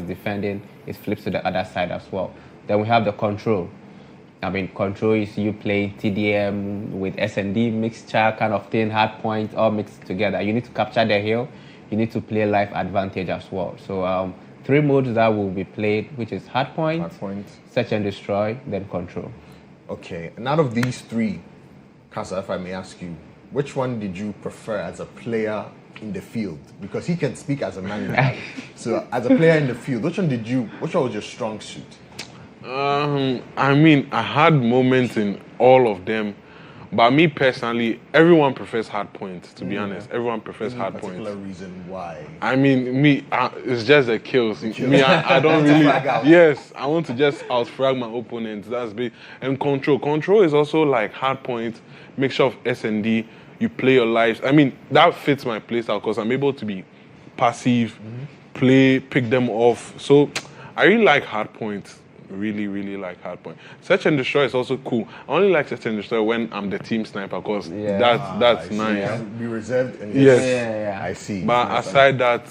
defending, it flips to the other side as well. Then we have the control. I mean, control is you playing TDM with S&D mixture kind of thing, hard point, all mixed together. You need to capture the hill. You need to play life advantage as well. So 3 modes that will be played, which is hard point, search and destroy, then control. Okay, and out of these 3, Kasa, if I may ask you, which one did you prefer as a player in the field? Because he can speak as a manager. So as a player in the field, which one was your strong suit? I mean, I had moments in all of them, but me personally, everyone prefers hard points, to be honest. Everyone prefers hard points. Any particular reason why? I mean, me, it's just the kills. Me, I don't really... Yes, I want to just outfrag my opponents. That's big. And control. Control is also like hard points, mixture of S&D. You play your lives. I mean, that fits my playstyle because I'm able to be passive, pick them off. So I really like hard points. Really, really like hard point. Search and destroy is also cool. I only like search and destroy when I'm the team sniper because that's nice. Be reserved. And yes, I see. But aside that,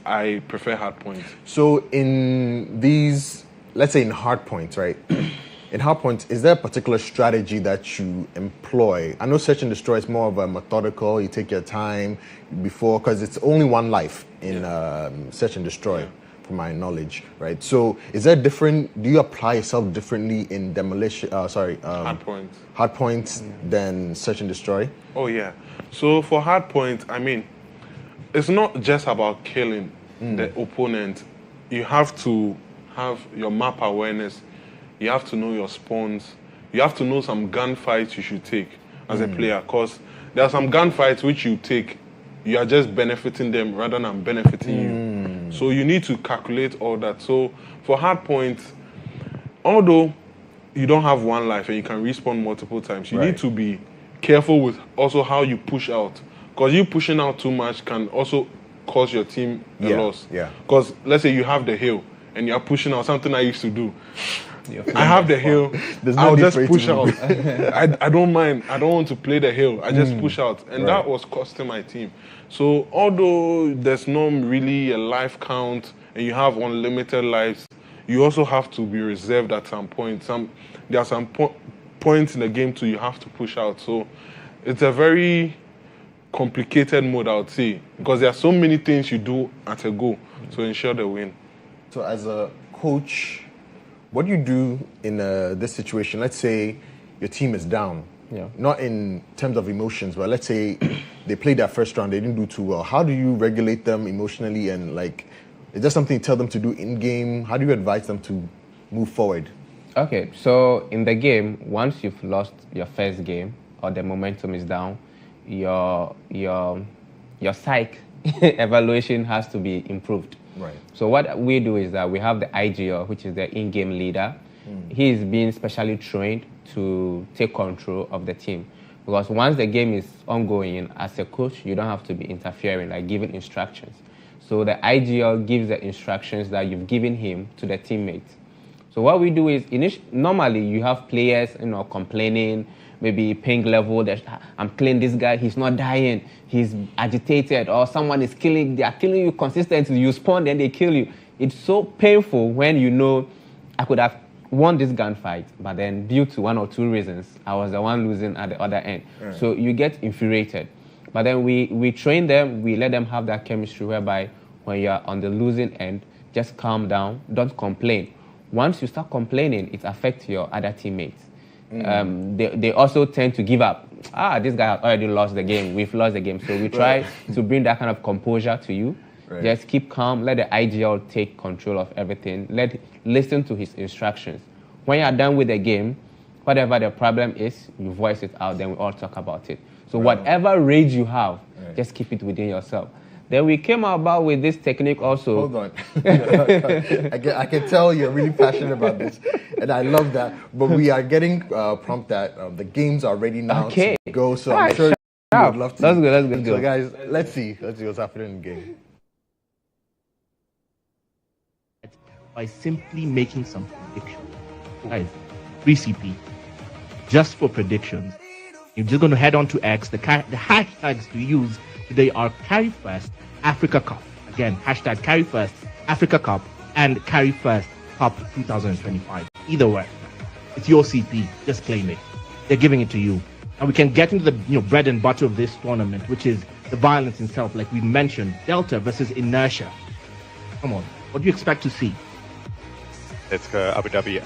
I prefer hard points. So in these, let's say in hard points, right? In hard points, is there a particular strategy that you employ? I know search and destroy is more of a methodical. You take your time before because it's only one life in search and destroy. Yeah. From my knowledge, right? So, is there different? Do you apply yourself differently in demolition? Hard points than search and destroy. Oh yeah. So for hard points, I mean, it's not just about killing the opponent. You have to have your map awareness. You have to know your spawns. You have to know some gunfights you should take as a player, because there are some gunfights which you take. You are just benefiting them rather than benefiting you. So you need to calculate all that. So for hard points, although you don't have one life and you can respawn multiple times, you need to be careful with also how you push out. Because you pushing out too much can also cause your team a loss. Because let's say you have the hill and you're pushing out, something I used to do. I have the hill. I'll just push out. I don't mind. I don't want to play the hill. I just push out. And that was costing my team. So although there's not really a life count and you have unlimited lives, you also have to be reserved at some point. There are some points in the game too you have to push out. So it's a very complicated mode, I would say, because there are so many things you do at a go to ensure the win. So as a coach, what do you do in this situation? Let's say your team is down. Not in terms of emotions, but let's say they played their first round, they didn't do too well. How do you regulate them emotionally and is there something you tell them to do in game? How do you advise them to move forward? Okay, so in the game, once you've lost your first game or the momentum is down, your psych evaluation has to be improved. Right. So what we do is that we have the IGL, which is the in-game leader. He is being specially trained to take control of the team. Because once the game is ongoing, as a coach, you don't have to be interfering, like giving instructions. So the IGL gives the instructions that you've given him to the teammates. So what we do is, normally you have players, complaining, maybe ping level, that I'm killing this guy, he's not dying, he's agitated, or someone is they are killing you consistently, you spawn, then they kill you. It's so painful when you know, I could have won this gunfight, but then due to 1 or 2 reasons, I was the one losing at the other end. Right. So you get infuriated. But then we train them, we let them have that chemistry whereby when you're on the losing end, just calm down, don't complain. Once you start complaining, it affects your other teammates. They also tend to give up. This guy has already lost the game. We've lost the game. So we try to bring that kind of composure to you. Right. Just keep calm. Let the IGL take control of everything. Listen to his instructions. When you're done with the game, whatever the problem is, you voice it out. Then we all talk about it. So whatever rage you have, just keep it within yourself. Then we came about with this technique also. Hold on. I can tell you're really passionate about this, and I love that. But we are getting prompt that the games are ready now to go. So I'm sure you would love to. That's good. So guys, let's see what's happening in the game. By simply making some predictions. Guys, free CP, just for predictions. You're just going to head on to X. The hashtags to use today are Carry First Africa Cup. Again, hashtag Carry First Africa Cup. and carry first Cup 2025. Either way, it's your CP. Just claim it. They're giving it to you. And we can get into the bread and butter of this tournament, which is the violence itself, like we mentioned. Delta versus Inertia. Come on, what do you expect to see? Let's go Abu Dhabi.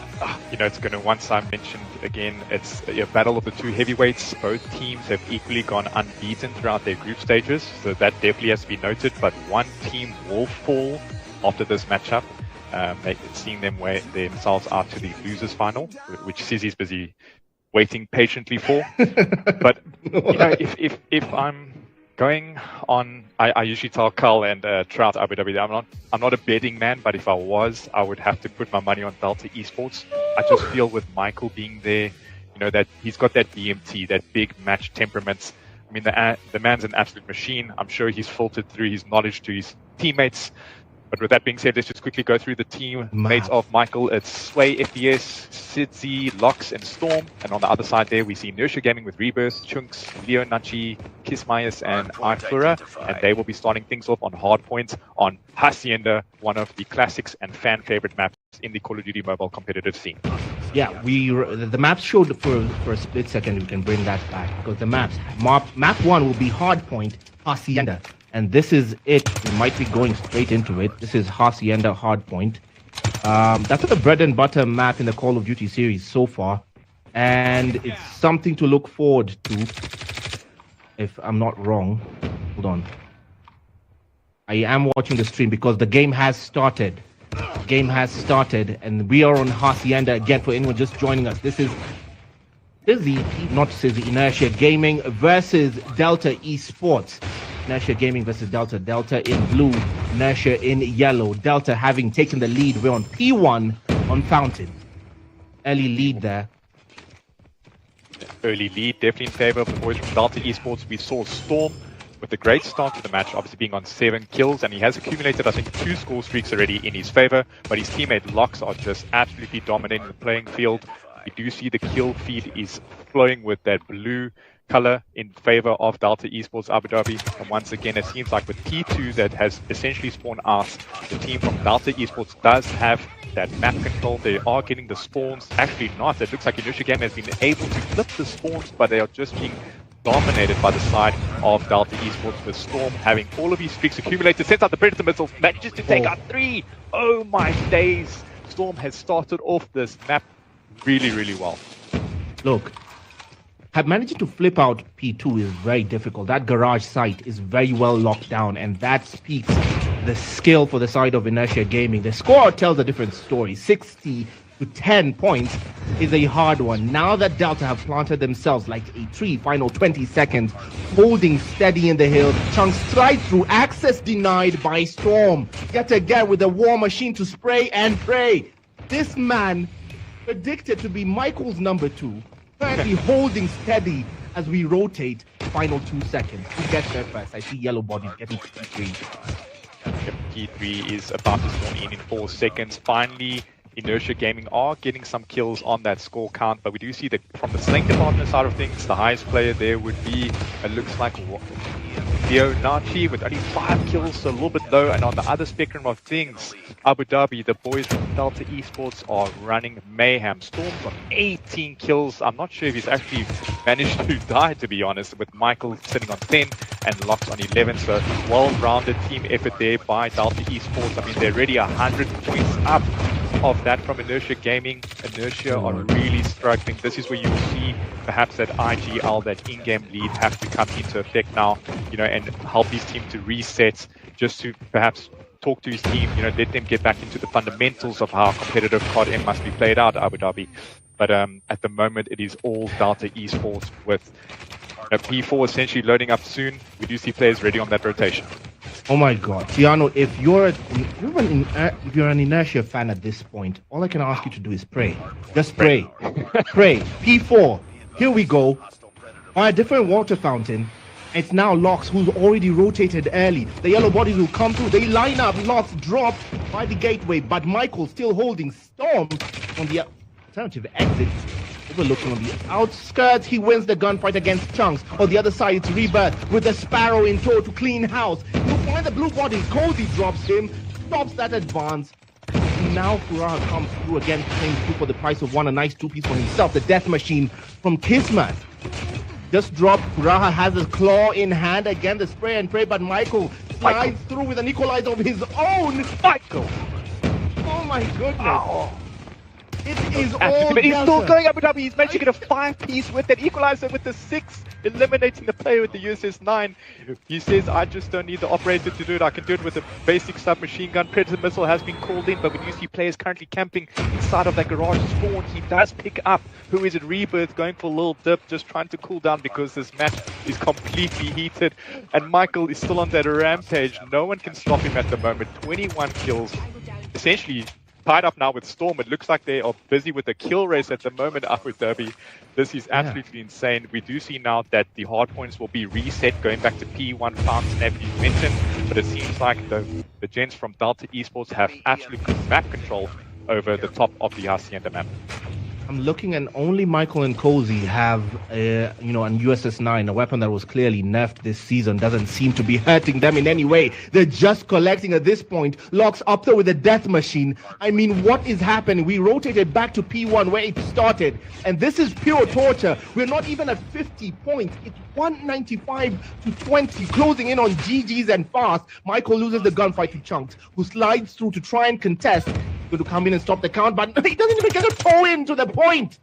It's going to, once I mentioned again, it's a battle of the two heavyweights. Both teams have equally gone unbeaten throughout their group stages, so that definitely has to be noted. But one team will fall after this matchup, seeing them weigh themselves out to the losers final, which Sizzy's busy waiting patiently for. But if I'm going on, I usually tell Carl and throughout Abu Dhabi, I'm not a betting man, but if I was, I would have to put my money on Delta Esports. I just feel with Michael being there, that he's got that BMT, that big match temperament. I mean, the man's an absolute machine. I'm sure he's filtered through his knowledge to his teammates. But with that being said, let's just quickly go through the teammates of Michael. It's Sway, FPS, Sidzi, Lox, and Storm. And on the other side there, we see Inertia Gaming with Rebirth, Chunks, Leo Nachi, Kismayas, and Ifura. And they will be starting things off on Hardpoint on Hacienda, one of the classics and fan favorite maps in the Call of Duty mobile competitive scene. Yeah, the maps showed for a split second. We can bring that back because the map 1 will be Hardpoint, Hacienda. And this is it. We might be going straight into it. This is Hacienda Hardpoint. That's the bread and butter map in the Call of Duty series so far. And it's something to look forward to, if I'm not wrong. Hold on. I am watching the stream because the game has started. And we are on Hacienda again for anyone just joining us. This is Inertia Gaming versus Delta Esports. Inertia Gaming versus Delta. Delta in blue, Inertia in yellow. Delta having taken the lead. We're on P1 on Fountain. Early lead there. Early lead, definitely in favor of the boys from Delta Esports. We saw Storm with a great start to the match, obviously being on 7 kills, and he has accumulated, I think, 2 score streaks already in his favor, but his teammate Lox are just absolutely dominating the playing field. You do see the kill feed is flowing with that blue color in favor of Delta Esports Abu Dhabi. And once again, it seems like with P2 that has essentially spawned out, the team from Delta Esports does have that map control. They are getting the spawns. Actually not. It looks like Inertia Game has been able to flip the spawns, but they are just being dominated by the side of Delta Esports, with Storm having all of his streaks accumulated, sends out the Predator missiles, manages to take out 3. Oh my days. Storm has started off this map really, really well. Look, managing to flip out P2 is very difficult. That garage site is very well locked down, and that speaks the skill for the side of Inertia Gaming. The score tells a different story. 60 to 10 points is a hard one. Now that Delta have planted themselves like a tree, final 20 seconds, holding steady in the hill. Chunks stride through, access denied by Storm. Yet again with the war machine to spray and pray. This man, predicted to be Michael's number 2, currently holding steady as we rotate. Final 2 seconds. Who gets there first? I see yellow bodies getting to P3. P3 is about to spawn in 4 seconds. Finally, Inertia Gaming are getting some kills on that score count, but we do see that from the sling department side of things, the highest player there would be, it looks like Leo Nachi with only 5 kills, so a little bit low. And on the other spectrum of things, Abu Dhabi, the boys from Delta Esports are running mayhem. Storm's on 18 kills. I'm not sure if he's actually managed to die, to be honest, with Michael sitting on 10 and Lox on 11. So well-rounded team effort there by Delta Esports. I mean, they're already 100 points up of that from Inertia Gaming. Inertia are really struggling. This is where you will see perhaps that IGL, that in-game lead, have to come into effect now, and help his team to reset, just to perhaps talk to his team, let them get back into the fundamentals of how competitive COD M must be played out at Abu Dhabi. But at the moment, it is all Delta Esports with P4 essentially loading up soon. We do see players ready on that rotation. Oh my God, Tiano, if you're an Inertia fan at this point, all I can ask you to do is pray. Just pray. Pray. P4, here we go. On a different water fountain. It's now Lox, who's already rotated early. The yellow bodies will come through. They line up. Lox dropped by the gateway, but Michael still holding Storm on the alternative exit. Overlooking on the outskirts, he wins the gunfight against Chunks. On the other side, it's Rebirth with the Sparrow in tow to clean house. He'll find the blue bodies. Cody drops him, stops that advance. And now Furaha comes through again, playing through for the price of one. A nice two-piece for himself. The Death Machine from Kismet. Just dropped. Furaha has his claw in hand. Again, the spray and pray, but Michael slides through with an equalizer of his own. Michael! Oh my goodness. Oh. It is all but he's Delta. still going Abu Dhabi. He's managed to get a 5-piece with that equalizer with the 6, eliminating the player with the USS 9. He says, I just don't need the operator to do it. I can do it with a basic submachine gun. Predator missile has been called in, but when you see players currently camping inside of that garage spawn, he does pick up who is at Rebirth, going for a little dip, just trying to cool down because this match is completely heated. And Michael is still on that rampage. No one can stop him at the moment. 21 kills. Essentially tied up now with Storm. It looks like they are busy with the kill race at the moment, Abu Dhabi. This is absolutely insane. We do see now that the hard points will be reset, going back to P1 Fountain, as you mentioned, but it seems like the gents from Delta Esports have absolute map control over the top of the Hacienda map. I'm looking, and only Michael and Cozy have, an USS 9, a weapon that was clearly nerfed this season. Doesn't seem to be hurting them in any way. They're just collecting at this point. Locks up there with a death machine. I mean, what is happening? We rotated back to P1 where it started, and this is pure torture. We're not even at 50 points. It's 195 to 20, closing in on GG's and fast. Michael loses the gunfight to Chunks, who slides through to try and contest. Going to come in and stop the count, but he doesn't even get a toe in to the point.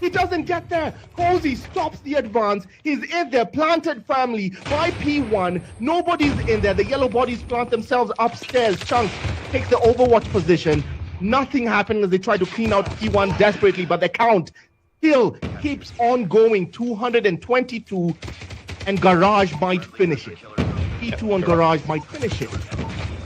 He doesn't get there. Cozy stops the advance. He's in there, planted firmly by P1. Nobody's in there. The yellow bodies plant themselves upstairs. Chunks takes the overwatch position. Nothing happened as they try to clean out P1 desperately, but the count still keeps on going. 222, and Garage might finish it. P2 on Garage might finish it.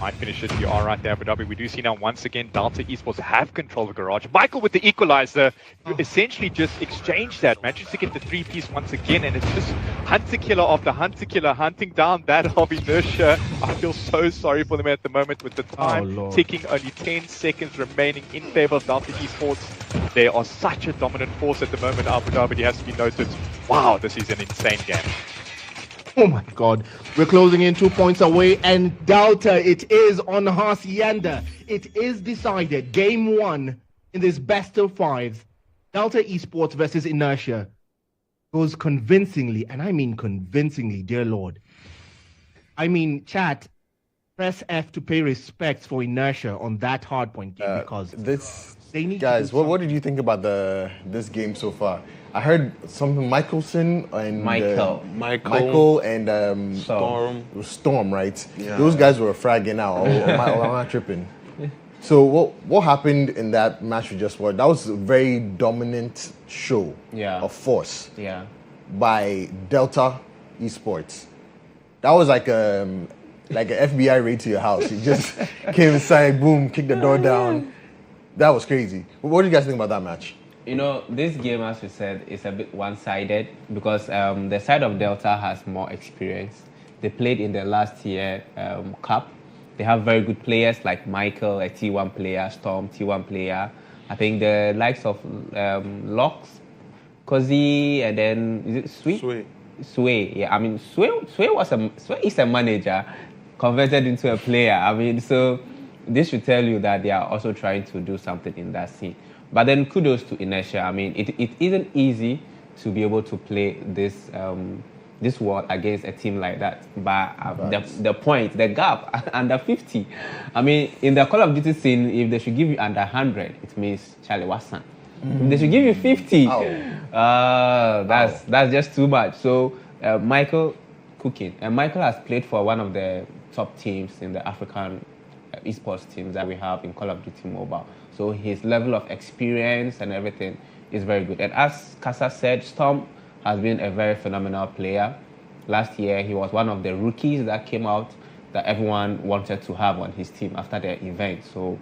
Might finish it. You are right there, Abu Dhabi. We do see now once again Delta Esports have control of the garage. Michael with the equalizer essentially just exchanged that. Managed to get the 3-piece once again, and it's just hunter killer after hunter killer hunting down that of Inertia. I feel so sorry for them at the moment with the time ticking, only 10 seconds remaining in favor of Delta Esports. They are such a dominant force at the moment, Abu Dhabi. It has to be noted. Wow, this is an insane game. Oh my God, we're closing in 2 points away, and Delta, it is on Hacienda. It is decided. Game 1 in this best of 5. Delta Esports versus Inertia goes convincingly, and I mean convincingly, dear Lord. I mean, chat, press F to pay respects for Inertia on that hardpoint game because they need guys, what did you think about this game so far? I heard something Michael and Storm, right? Yeah. Those guys were fragging out. Am I not tripping? So what happened in that match we just watched? That was a very dominant show of force by Delta Esports. That was like an FBI raid to your house. You just came inside, boom, kicked the door down. That was crazy. What do you guys think about that match? You know, this game, as we said, is a bit one-sided because the side of Delta has more experience. They played in the last year Cup. They have very good players like Michael, a T1 player, Storm, T1 player. I think the likes of Locks, Cozy, and then is it Sway? Sway, yeah. I mean, Sway is a manager converted into a player. I mean, so this should tell you that they are also trying to do something in that scene. But then kudos to Inertia. I mean, it isn't easy to be able to play this world against a team like that. But the point, the gap, under 50. I mean, in the Call of Duty scene, if they should give you under 100, it means Charlie Watson. If they should give you 50, that's just too much. So Michael cooking, and Michael has played for one of the top teams in the African esports teams that we have in Call of Duty Mobile. So his level of experience and everything is very good. And as Kasa said, Storm has been a very phenomenal player. Last year, he was one of the rookies that came out that everyone wanted to have on his team after the event. So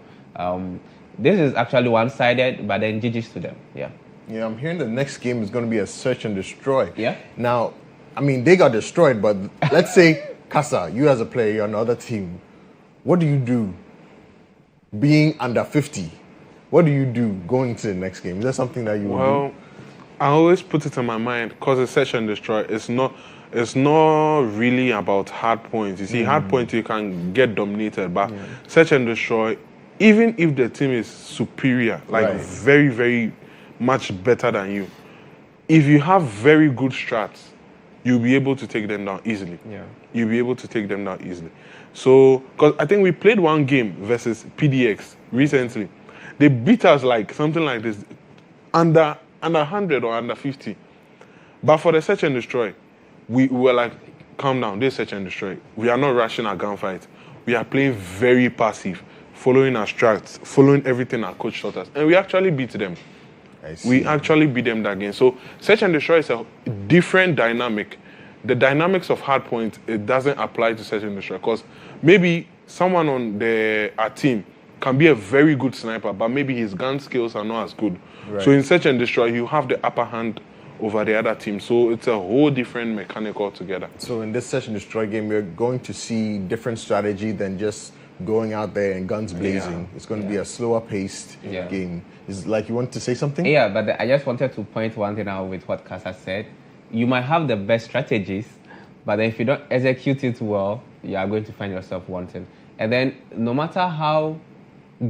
this is actually one-sided, but then GG's to them. Yeah, I'm hearing the next game is going to be a search and destroy. Yeah. Now, I mean, they got destroyed, but let's say, Kasa, you as a player, you're on another team. What do you do being under 50? What do you do going to the next game? Is there something that you would do? Well, I always put it in my mind because it's search and destroy. It's not really about hard points. You see, hard points you can get dominated, but search and destroy, even if the team is superior, like very, very much better than you, if you have very good strats, you'll be able to take them down easily. Yeah. You'll be able to take them down easily. So, because I think we played one game versus PDX recently. They beat us like something like this, under 100 or under 50. But for the search and destroy, we were like, calm down, this search and destroy. We are not rushing our gunfight. We are playing very passive, following our strats, following everything our coach taught us. And we actually beat them. We actually beat them that game. So search and destroy is a different dynamic. The dynamics of hardpoint, it doesn't apply to search and destroy, because maybe someone on our team can be a very good sniper, but maybe his gun skills are not as good. So in search and destroy, you have the upper hand over the other team. So it's a whole different mechanic altogether. So in this search and destroy game, we're going to see different strategy than just going out there and guns blazing. It's going to be a slower paced game. Is like, you want to say something? Yeah, but I just wanted to point one thing out with what Kasa said. You might have the best strategies, but if you don't execute it well, you are going to find yourself wanting. And then no matter how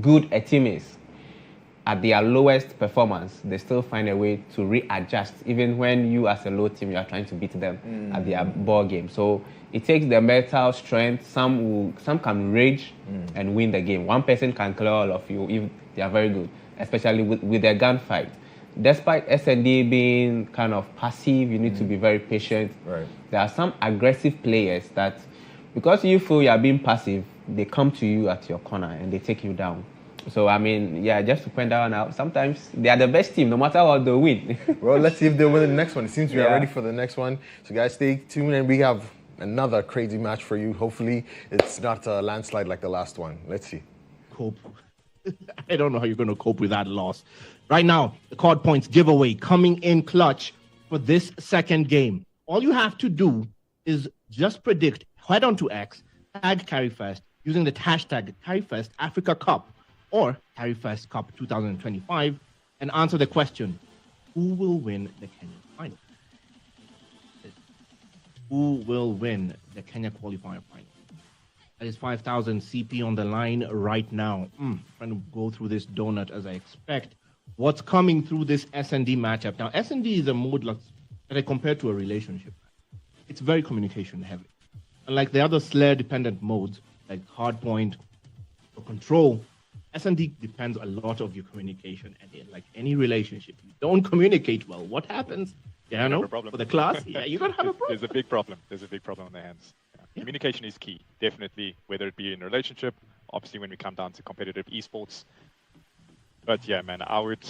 good a team is, at their lowest performance, they still find a way to readjust, even when you as a low team, you are trying to beat them at their ball game. So it takes the mental strength. Some can rage and win the game. One person can clear all of you if they are very good, especially with their gunfight. Despite SND being kind of passive, you need to be very patient. There are some aggressive players that, because you feel you are being passive, they come to you at your corner and they take you down. So, I mean, just to point that one out, sometimes they are the best team, no matter what, they win. Well, let's see if they win the next one. It seems we are ready for the next one. So, guys, stay tuned, and we have another crazy match for you. Hopefully, it's not a landslide like the last one. Let's see. Cope. I don't know how you're going to cope with that loss. Right now, the card points giveaway coming in clutch for this second game. All you have to do is just predict, head on to X, tag CarryFest, using the hashtag CarryFest Africa Cup or CarryFest Cup 2025, and answer the question, who will win the Kenya final? Who will win the Kenya qualifier final? That is 5,000 CP on the line right now. Trying to go through this donut as I expect. What's coming through this S&D matchup? Now, S&D is a mode that I compare to a relationship. It's very communication heavy. Unlike the other Slayer-dependent modes, like Hardpoint or Control, S&D depends a lot of your communication. And like any relationship, you don't communicate well. What happens? Yeah, no, for the class, you're going to have a problem. There's a big problem. There's a big problem on their hands. Communication is key, definitely, whether it be in a relationship, obviously when we come down to competitive esports. But yeah, man, I would,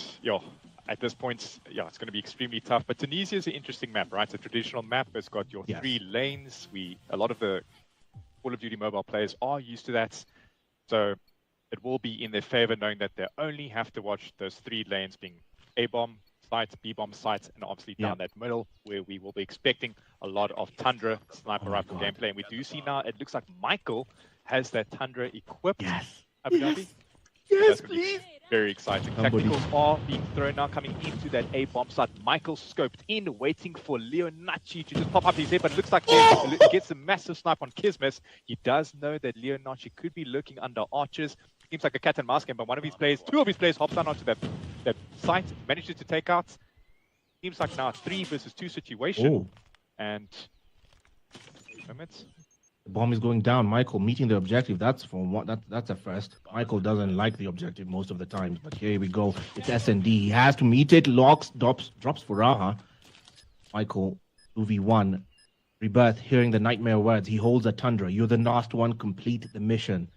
at this point, it's going to be extremely tough. But Tunisia is an interesting map, right? It's a traditional map. It's got your 3 lanes. A lot of the Call of Duty mobile players are used to that. So it will be in their favor knowing that they only have to watch those 3 lanes being A-bomb sites, B-bomb sites, and obviously down that middle where we will be expecting a lot of Tundra sniper rifle gameplay. And we do see now, it looks like Michael has that Tundra equipped. Yes, please. Very exciting. Tacticals are being thrown now, coming into that A-bomb site. Michael scoped in, waiting for Leonacci to just pop up his head, but it looks like he gets a massive snipe on Kismes. He does know that Leonacci could be lurking under archers. Seems like a cat and mouse game, but two of his players hops down onto that site, manages to take out. Seems like now a 3 versus 2 situation. And the bomb is going down. Michael meeting the objective. That's a first. Michael doesn't like the objective most of the times, but here we go. It's S&D. He has to meet it. Locks, drops for Raha. Michael, 2v1. Rebirth, hearing the nightmare words. He holds a Tundra. You're the last one. Complete the mission.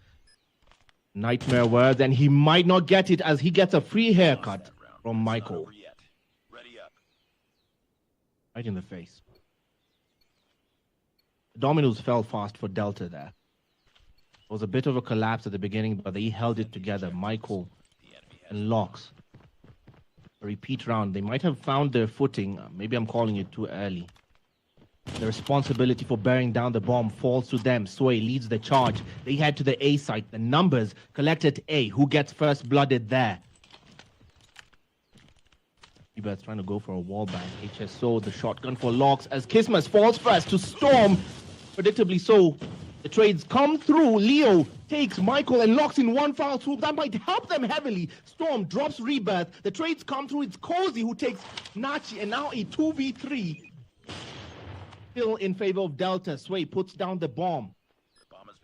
Nightmare words, and he might not get it as he gets a free haircut from Michael. Right in the face. The dominoes fell fast for Delta there. It was a bit of a collapse at the beginning, but they held it together. Michael and Locks. A repeat round. They might have found their footing. Maybe I'm calling it too early. The responsibility for bearing down the bomb falls to them. Sway leads the charge. They head to the A site. The numbers collected A. Who gets first blooded there? Ebert's trying to go for a wall bang. HSO, the shotgun for Locks as Kismas falls first to Storm. Predictably so. The trades come through. Leo takes Michael and locks in one foul swoop. That might help them heavily. Storm drops Rebirth. The trades come through. It's Cozy who takes Nachi, and now a 2v3. Still in favor of Delta. Sway puts down the bomb.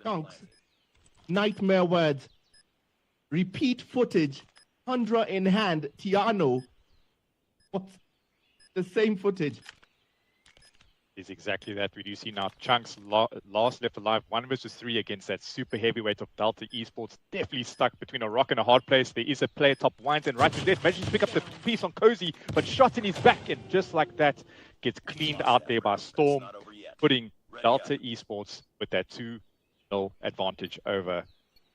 Chunks. Nightmare words. Repeat footage. Tundra in hand. Tiano. What's the same footage? Is exactly that. We do see now Chunks last left alive 1 versus 3 against that super heavyweight of Delta Esports. Definitely stuck between a rock and a hard place. There is a player top winds and right to left. Manages to pick up the piece on Cozy, but shot in his back, and just like that gets cleaned out there by Storm, putting Delta Esports with that 2-0 advantage over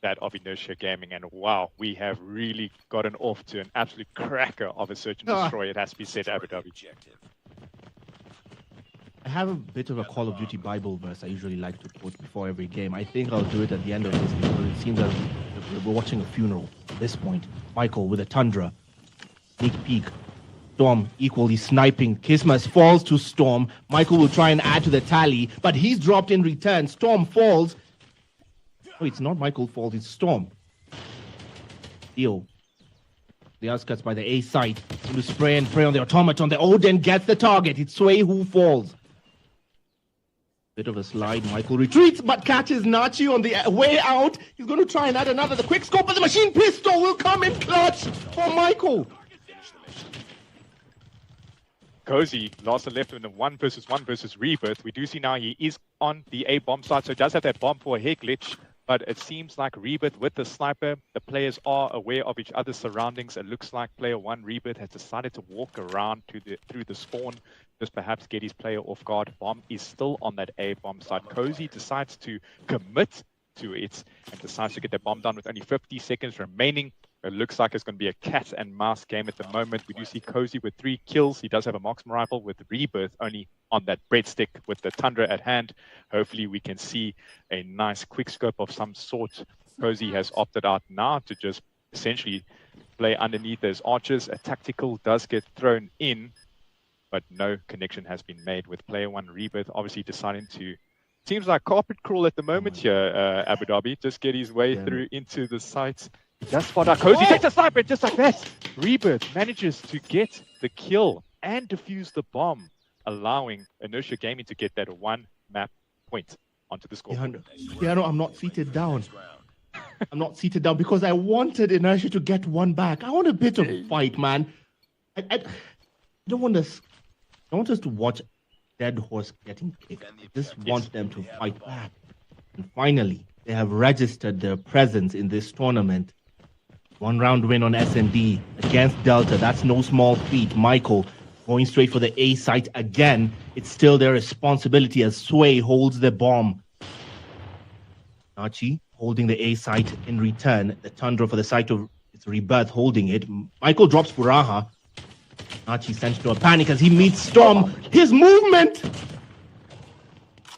that of Inertia Gaming. And wow, we have really gotten off to an absolute cracker of a search and destroy. It has to be said, Abu Dhabi. I have a bit of a Call of Duty Bible verse I usually like to quote before every game. I think I'll do it at the end of this because it seems as we're watching a funeral at this point. Michael with a Tundra. Sneak peek. Storm equally sniping. Kismas falls to Storm. Michael will try and add to the tally, but he's dropped in return. Storm falls. Oh, it's not Michael falls, it's Storm. Theo. The outskirts by the A site. To spray and pray on the automaton. The Odin gets the target. It's Sway who falls. Bit of a slide. Michael retreats, but catches Nachi on the way out. He's going to try and add another. The quick scope of the machine pistol will come in clutch for Michael. Cozy lost and left in a 1 versus 1 versus Rebirth. We do see now he is on the A bomb site, so he does have that bomb for a hair glitch. But it seems like Rebirth with the sniper, the players are aware of each other's surroundings. It looks like player 1, Rebirth, has decided to walk around through the spawn, just perhaps get his player off guard. Bomb is still on that A bomb site. Cozy decides to commit to it and decides to get the bomb done with only 50 seconds remaining. It looks like it's going to be a cat and mouse game at the moment. We do see Cozy with 3 kills. He does have a marksman rifle with Rebirth only on that breadstick with the Tundra at hand. Hopefully we can see a nice quick scope of some sort. Cozy has opted out now to just essentially play underneath those archers. A tactical does get thrown in, but no connection has been made with player 1 Rebirth obviously deciding to, seems like carpet crawl at the moment here, Abu Dhabi, just get his way through into the site. He does spot out Cozy, takes a sniper just like that. Rebirth manages to get the kill and defuse the bomb, allowing Inertia Gaming to get that 1 map point onto the scoreboard. Yeah, no, I'm not seated down. I'm not seated down because I wanted Inertia to get 1 back. I want a bit of fight, man. I don't want us. I want us to watch dead horse getting kicked. I just want them to fight back. And finally, they have registered their presence in this tournament. 1 round win on S&D against Delta. That's no small feat. Michael going straight for the A site again. It's still their responsibility as Sway holds the bomb. Nachi holding the A site in return. The Tundra for the site of its Rebirth holding it. Michael drops Furaha. Nachi sent to a panic as he meets Storm. His movement!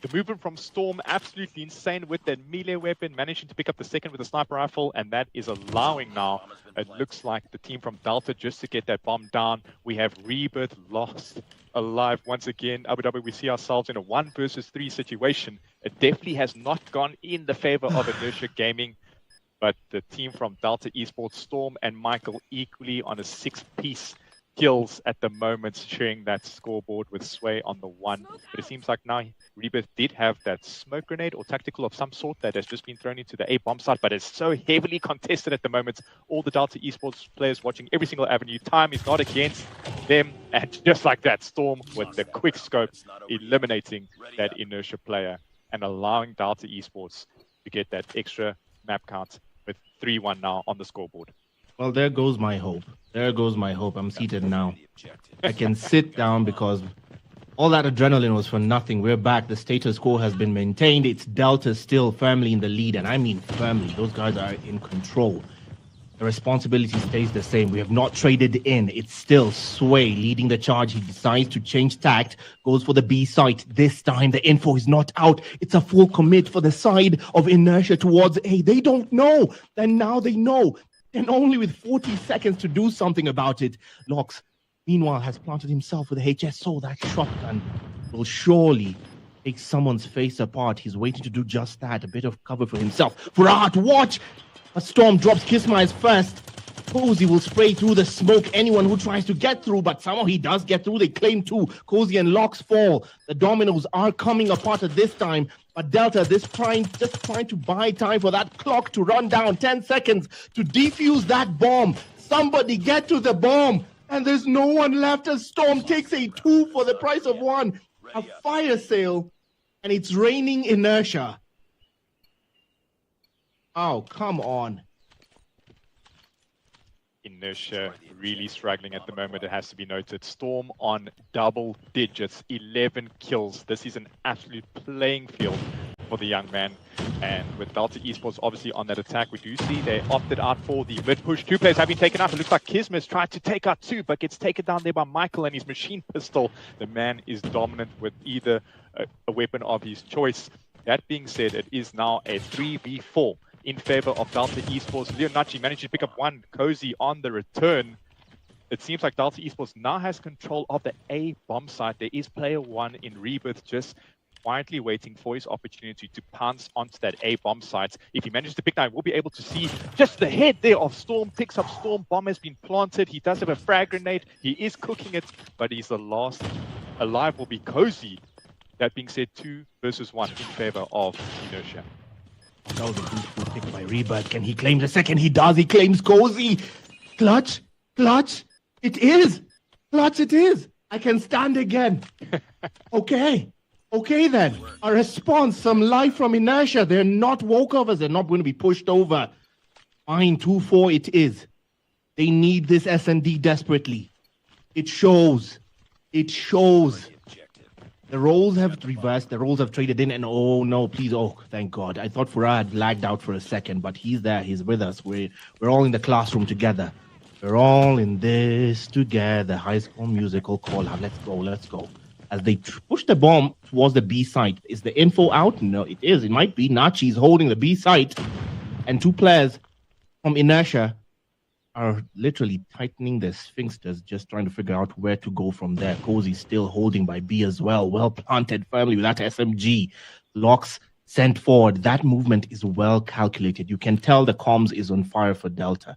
The movement from Storm, absolutely insane with that melee weapon, managing to pick up the second with a sniper rifle, and that is allowing now, it looks like the team from Delta just to get that bomb down. We have Rebirth lost alive once again. Abu Dhabi, we see ourselves in a 1 versus 3 situation. It definitely has not gone in the favor of Inertia Gaming, but the team from Delta Esports, Storm and Michael equally on a 6-piece kills at the moment, sharing that scoreboard with Sway on the 1. But it seems like now Rebirth did have that smoke grenade or tactical of some sort that has just been thrown into the A bomb site, but it's so heavily contested at the moment. All the Delta Esports players watching every single avenue. Time is not against them, and just like that, Storm with the quick scope eliminating that Inertia player and allowing Delta Esports to get that extra map count with 3-1 now on the scoreboard. Well, there goes my hope. There goes my hope. I'm seated now. I can sit down because all that adrenaline was for nothing. We're back. The status quo has been maintained. It's Delta still firmly in the lead, and I mean firmly. Those guys are in control. The responsibility stays the same. We have not traded in. It's still Sway leading the charge. He decides to change tact, goes for the B site. This time, the info is not out. It's a full commit for the side of Inertia towards A. They don't know, and now they know. And only with 40 seconds to do something about it. Lox, meanwhile, has planted himself with a HSO. That shotgun will surely takes someone's face apart. He's waiting to do just that. A bit of cover for himself. Furat, watch! A Storm drops Kismai's first. Cozy will spray through the smoke anyone who tries to get through, but somehow he does get through. They claim two. Cozy and Locks fall. The dominoes are coming apart at this time, but Delta just trying to buy time for that clock to run down. 10 seconds to defuse that bomb. Somebody get to the bomb, and there's no one left as Storm takes a 2 for the price of 1. A fire sale, and it's raining inertia. Oh, come on. Inertia really struggling at the moment, it has to be noted. Storm on double digits, 11 kills. This is an absolute playing field for the young man. And with Delta Esports obviously on that attack, we do see they opted out for the mid push. 2 players have been taken out. It looks like Kismis tried to take out 2, but gets taken down there by Michael and his machine pistol. The man is dominant with either a weapon of his choice. That being said, it is now a 3v4 in favor of Delta Esports. Leonachi managed to pick up 1. Cozy on the return. It seems like Delta Esports now has control of the A bomb site. There is player 1 in Rebirth just quietly waiting for his opportunity to pounce onto that A bomb site. If he manages to pick that, we'll be able to see just the head there of Storm. Picks up Storm. Bomb has been planted. He does have a frag grenade. He is cooking it, but he's the last alive will be Cozy. That being said, 2 versus 1 in favor of Inertia. That was a beautiful pick by Rebirth. Can he claim the second? He does. He claims Cozy. Clutch. Clutch. It is. Clutch it is. I can stand again. Okay. Okay then. A response. Some life from Inertia. They're not walkovers. They're not going to be pushed over. Fine. 2-4 it is. They need this S&D desperately. It shows. It shows. The roles have reversed, the roles have traded in, and oh no, please, oh, thank God. I thought Farah had lagged out for a second, but he's there, he's with us. We're all in the classroom together. We're all in this together. High School Musical call out. Let's go, let's go. As they push the bomb towards the B site. Is the info out? No, it is. It might be. Nachi's holding the B site, and 2 players from Inertia are literally tightening their sphincters, just trying to figure out where to go from there. Cozy still holding by B as well. Well planted firmly with that SMG. Locks sent forward. That movement is well calculated. You can tell the comms is on fire for Delta.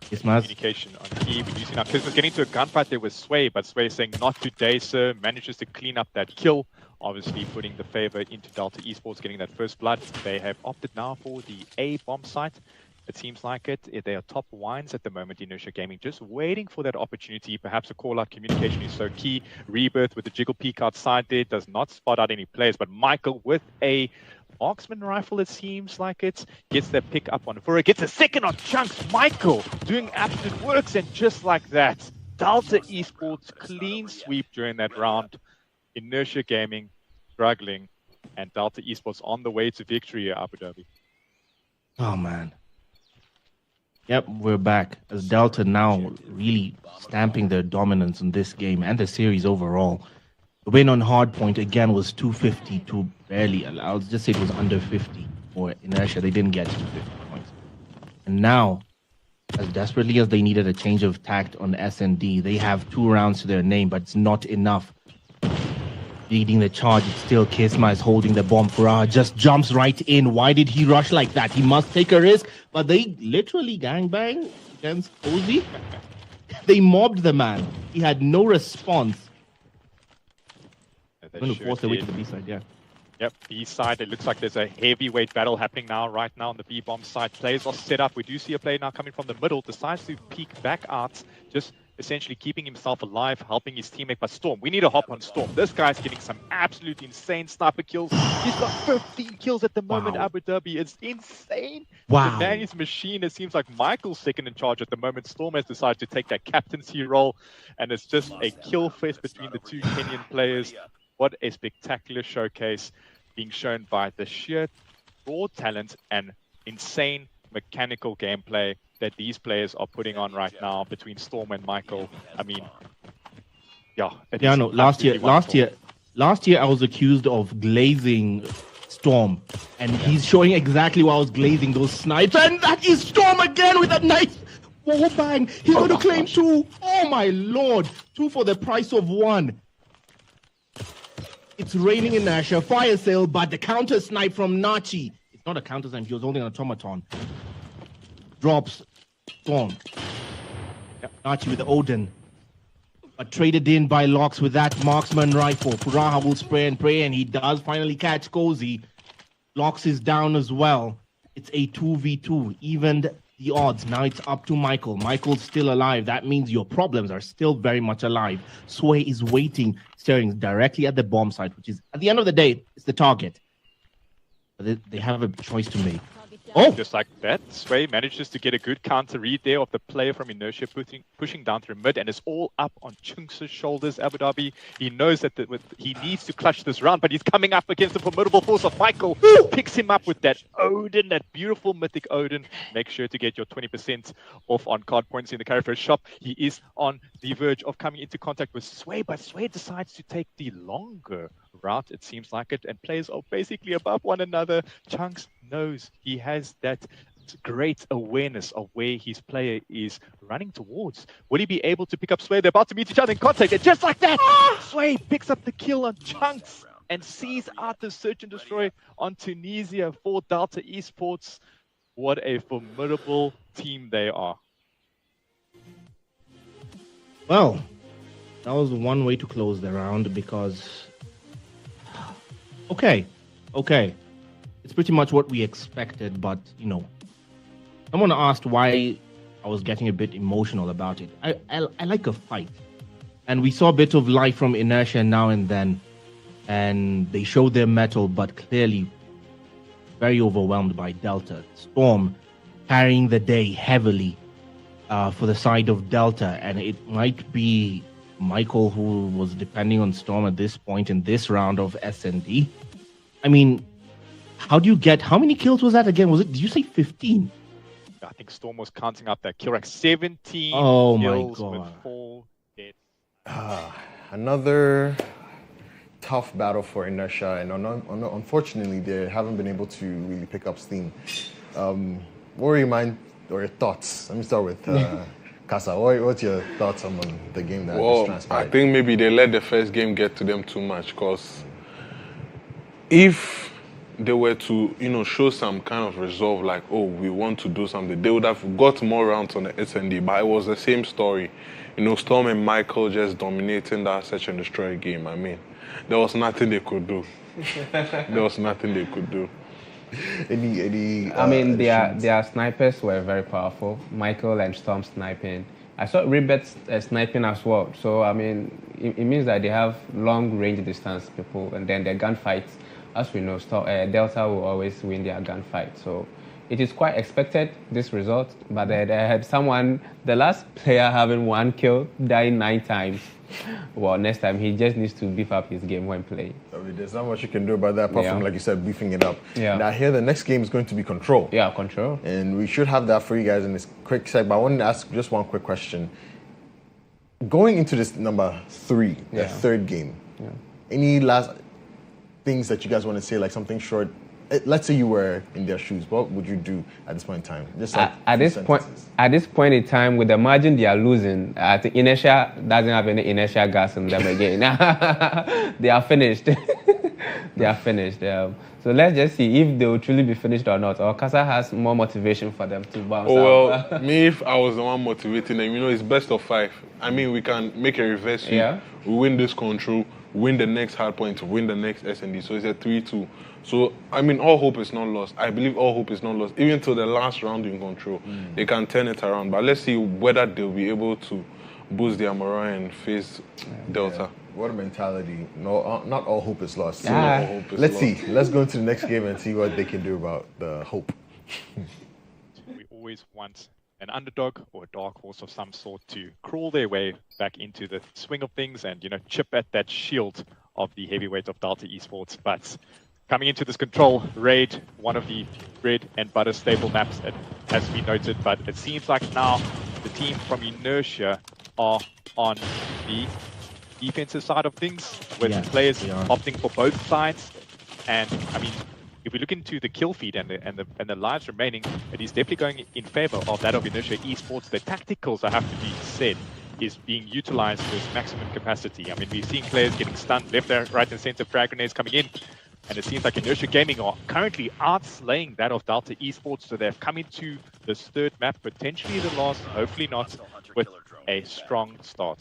Communication on key. We do see now Kismis getting to a gunfight there with Sway, but Sway saying not today, sir. Manages to clean up that kill. Obviously putting the favor into Delta Esports, getting that first blood. They have opted now for the A bomb site. It seems like it. They are top wines at the moment, Inertia Gaming, just waiting for that opportunity. Perhaps a call-out communication is so key. Rebirth with the jiggle peek outside there does not spot out any players, but Michael with a marksman rifle, it seems like it, gets that pick up on Fura, gets a second on Chunks. Michael doing absolute works, and just like that, Delta Esports clean sweep during that round. Inertia Gaming struggling, and Delta Esports on the way to victory at Abu Dhabi. Oh, man. Yep, we're back as Delta now really stamping their dominance in this game and the series overall. The win on Hardpoint again was 250 to barely. I'll just say it was under 50 for Inertia. They didn't get to 50 points. And now, as desperately as they needed a change of tact on S&D, they have 2 rounds to their name, but it's not enough. Leading the charge, it's still Kisma is holding the bomb. Farah just jumps right in. Why did he rush like that? He must take a risk, but they literally gangbang against Cozy. They mobbed the man. He had no response. They're going to force their way to the B side, yeah. Yep, B side, it looks like there's a heavyweight battle happening right now on the B bomb side. Players are set up. We do see a player now coming from the middle, decides to peek back out, just essentially keeping himself alive, helping his teammate. But Storm, we need a hop on Storm. This guy's getting some absolute insane sniper kills. He's got 15 kills at the moment, Abu Dhabi. It's insane. Wow. The man is machine. It seems like Michael's second in charge at the moment. Storm has decided to take that captaincy role, and it's just a kill fest between the 2 Kenyan players. What a spectacular showcase being shown by the sheer raw talent and insane mechanical gameplay that these players are putting on right now between Storm and Michael. I mean, yeah. No. Last year, I was accused of glazing Storm, and he's showing exactly what I was glazing, those snipes, and that is Storm again with a nice wall bang. He's going to claim 2. Oh my lord, 2 for the price of 1. It's raining inertia, fire sale, but the counter snipe from Nachi. It's not a counter snipe, he was holding an automaton. Drops Storm. Yep, Nachi with the Odin. But traded in by Locks with that marksman rifle. Furaha will spray and pray, and he does finally catch Cozy. Locks is down as well. It's a 2v2, evened the odds. Now it's up to Michael. Michael's still alive. That means your problems are still very much alive. Sway is waiting, staring directly at the bomb site, which is, at the end of the day, it's the target. But they have a choice to make. Oh! Just like that, Sway manages to get a good counter read there of the player from Inertia pushing down through mid, and it's all up on Chunks' shoulders, Abu Dhabi. He knows that he needs to clutch this round, but he's coming up against the formidable force of Michael. Picks him up with that Odin, that beautiful mythic Odin. Make sure to get your 20% off on card points in the Carry First shop. He is on the verge of coming into contact with Sway, but Sway decides to take the longer route, it seems like it, and players are basically above one another. Chunks knows he has that great awareness of where his player is running towards. Will he be able to pick up Sway? They're about to meet each other in contact, and just like that, Sway picks up the kill on Chunks and sees out the search and destroy on Tunisia for Delta Esports. What a formidable team they are. Well, that was one way to close the round because... Okay. It's pretty much what we expected, but, you know, someone asked why I was getting a bit emotional about it. I like a fight. And we saw a bit of life from Inertia now and then, and they showed their mettle, but clearly very overwhelmed by Delta. Storm carrying the day heavily for the side of Delta, and it might be Michael who was depending on Storm at this point in this round of S&D. I mean, how many kills was that again? Did you say 15? I think Storm was counting up that kill rack. 17 oh kills my God. with 4 dead. Another tough battle for Inertia, and unfortunately, they haven't been able to really pick up steam. What are your mind or your thoughts? Let me start with Kasa. What's your thoughts on the game that just transpired? I think maybe they let the first game get to them too much, because if they were to, show some kind of resolve, like, oh, we want to do something, they would have got more rounds on the SND, but it was the same story. Storm and Michael just dominating that search and destroy game. I mean, there was nothing they could do. I mean, their snipers were very powerful. Michael and Storm sniping. I saw Rebet sniping as well. So, I mean, it means that they have long range distance people, and then their gunfights, as we know, Delta will always win their gunfight. So it is quite expected, this result, but they had the last player having 1 kill, dying 9 times. Well, next time he just needs to beef up his game when playing. I mean, there's not much you can do about that apart from, like you said, beefing it up. Yeah. And I hear the next game is going to be Control. Yeah, Control. And we should have that for you guys in this quick sec, but I wanted to ask just one quick question. Going into this number 3, the third game, any last things that you guys want to say, like something short? Let's say you were in their shoes. What would you do at this point in time? Just like at this point in time, with the margin they are losing, I think Inertia doesn't have any Inertia gas in them again. They are finished. They are finished. So let's just see if they will truly be finished or not. Or Kasa has more motivation for them to bounce out. Well, me, if I was the one motivating them, it's best of 5. I mean, we can make a reverse sweep. Yeah. We win this Control, win the next hard point, win the next SND. So it's a 3-2. So, I mean, all hope is not lost. I believe all hope is not lost. Even till the last round in Control, they can turn it around. But let's see whether they'll be able to boost their morale and face Delta. Yeah. What a mentality. No, not all hope is lost. Yeah. Let's see. Let's go into the next game and see what they can do about the hope. We always want an underdog or a dark horse of some sort to crawl their way back into the swing of things and, chip at that shield of the heavyweight of Delta Esports. But coming into this Control raid, one of the bread and butter staple maps, as we noted, but it seems like now the team from Inertia are on the defensive side of things, with players opting for both sides. And I mean, if we look into the kill feed and the lives remaining, it is definitely going in favor of that of Inertia Esports. The tacticals, I have to be said, is being utilized to its maximum capacity. I mean, we've seen players getting stunned left, right, and center, frag grenades coming in. And it seems like Inertia Gaming are currently outslaying that of Delta Esports. So they've come into this third map, potentially the last, hopefully not, with a strong start.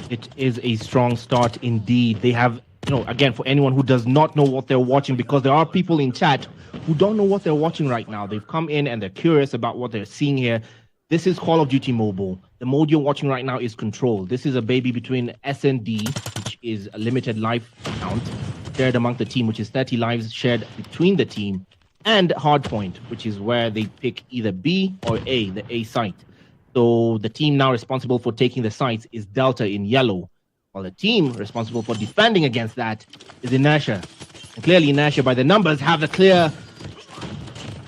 It is a strong start indeed. They have, again, for anyone who does not know what they're watching, because there are people in chat who don't know what they're watching right now. They've come in and they're curious about what they're seeing here. This is Call of Duty Mobile. The mode you're watching right now is Control. This is a baby between SND, which is a limited life count, shared among the team, which is 30 lives shared between the team, and Hardpoint, which is where they pick either B or A, the A site. So the team now responsible for taking the sites is Delta in yellow, while the team responsible for defending against that is Inertia. And clearly Inertia, by the numbers, have the clear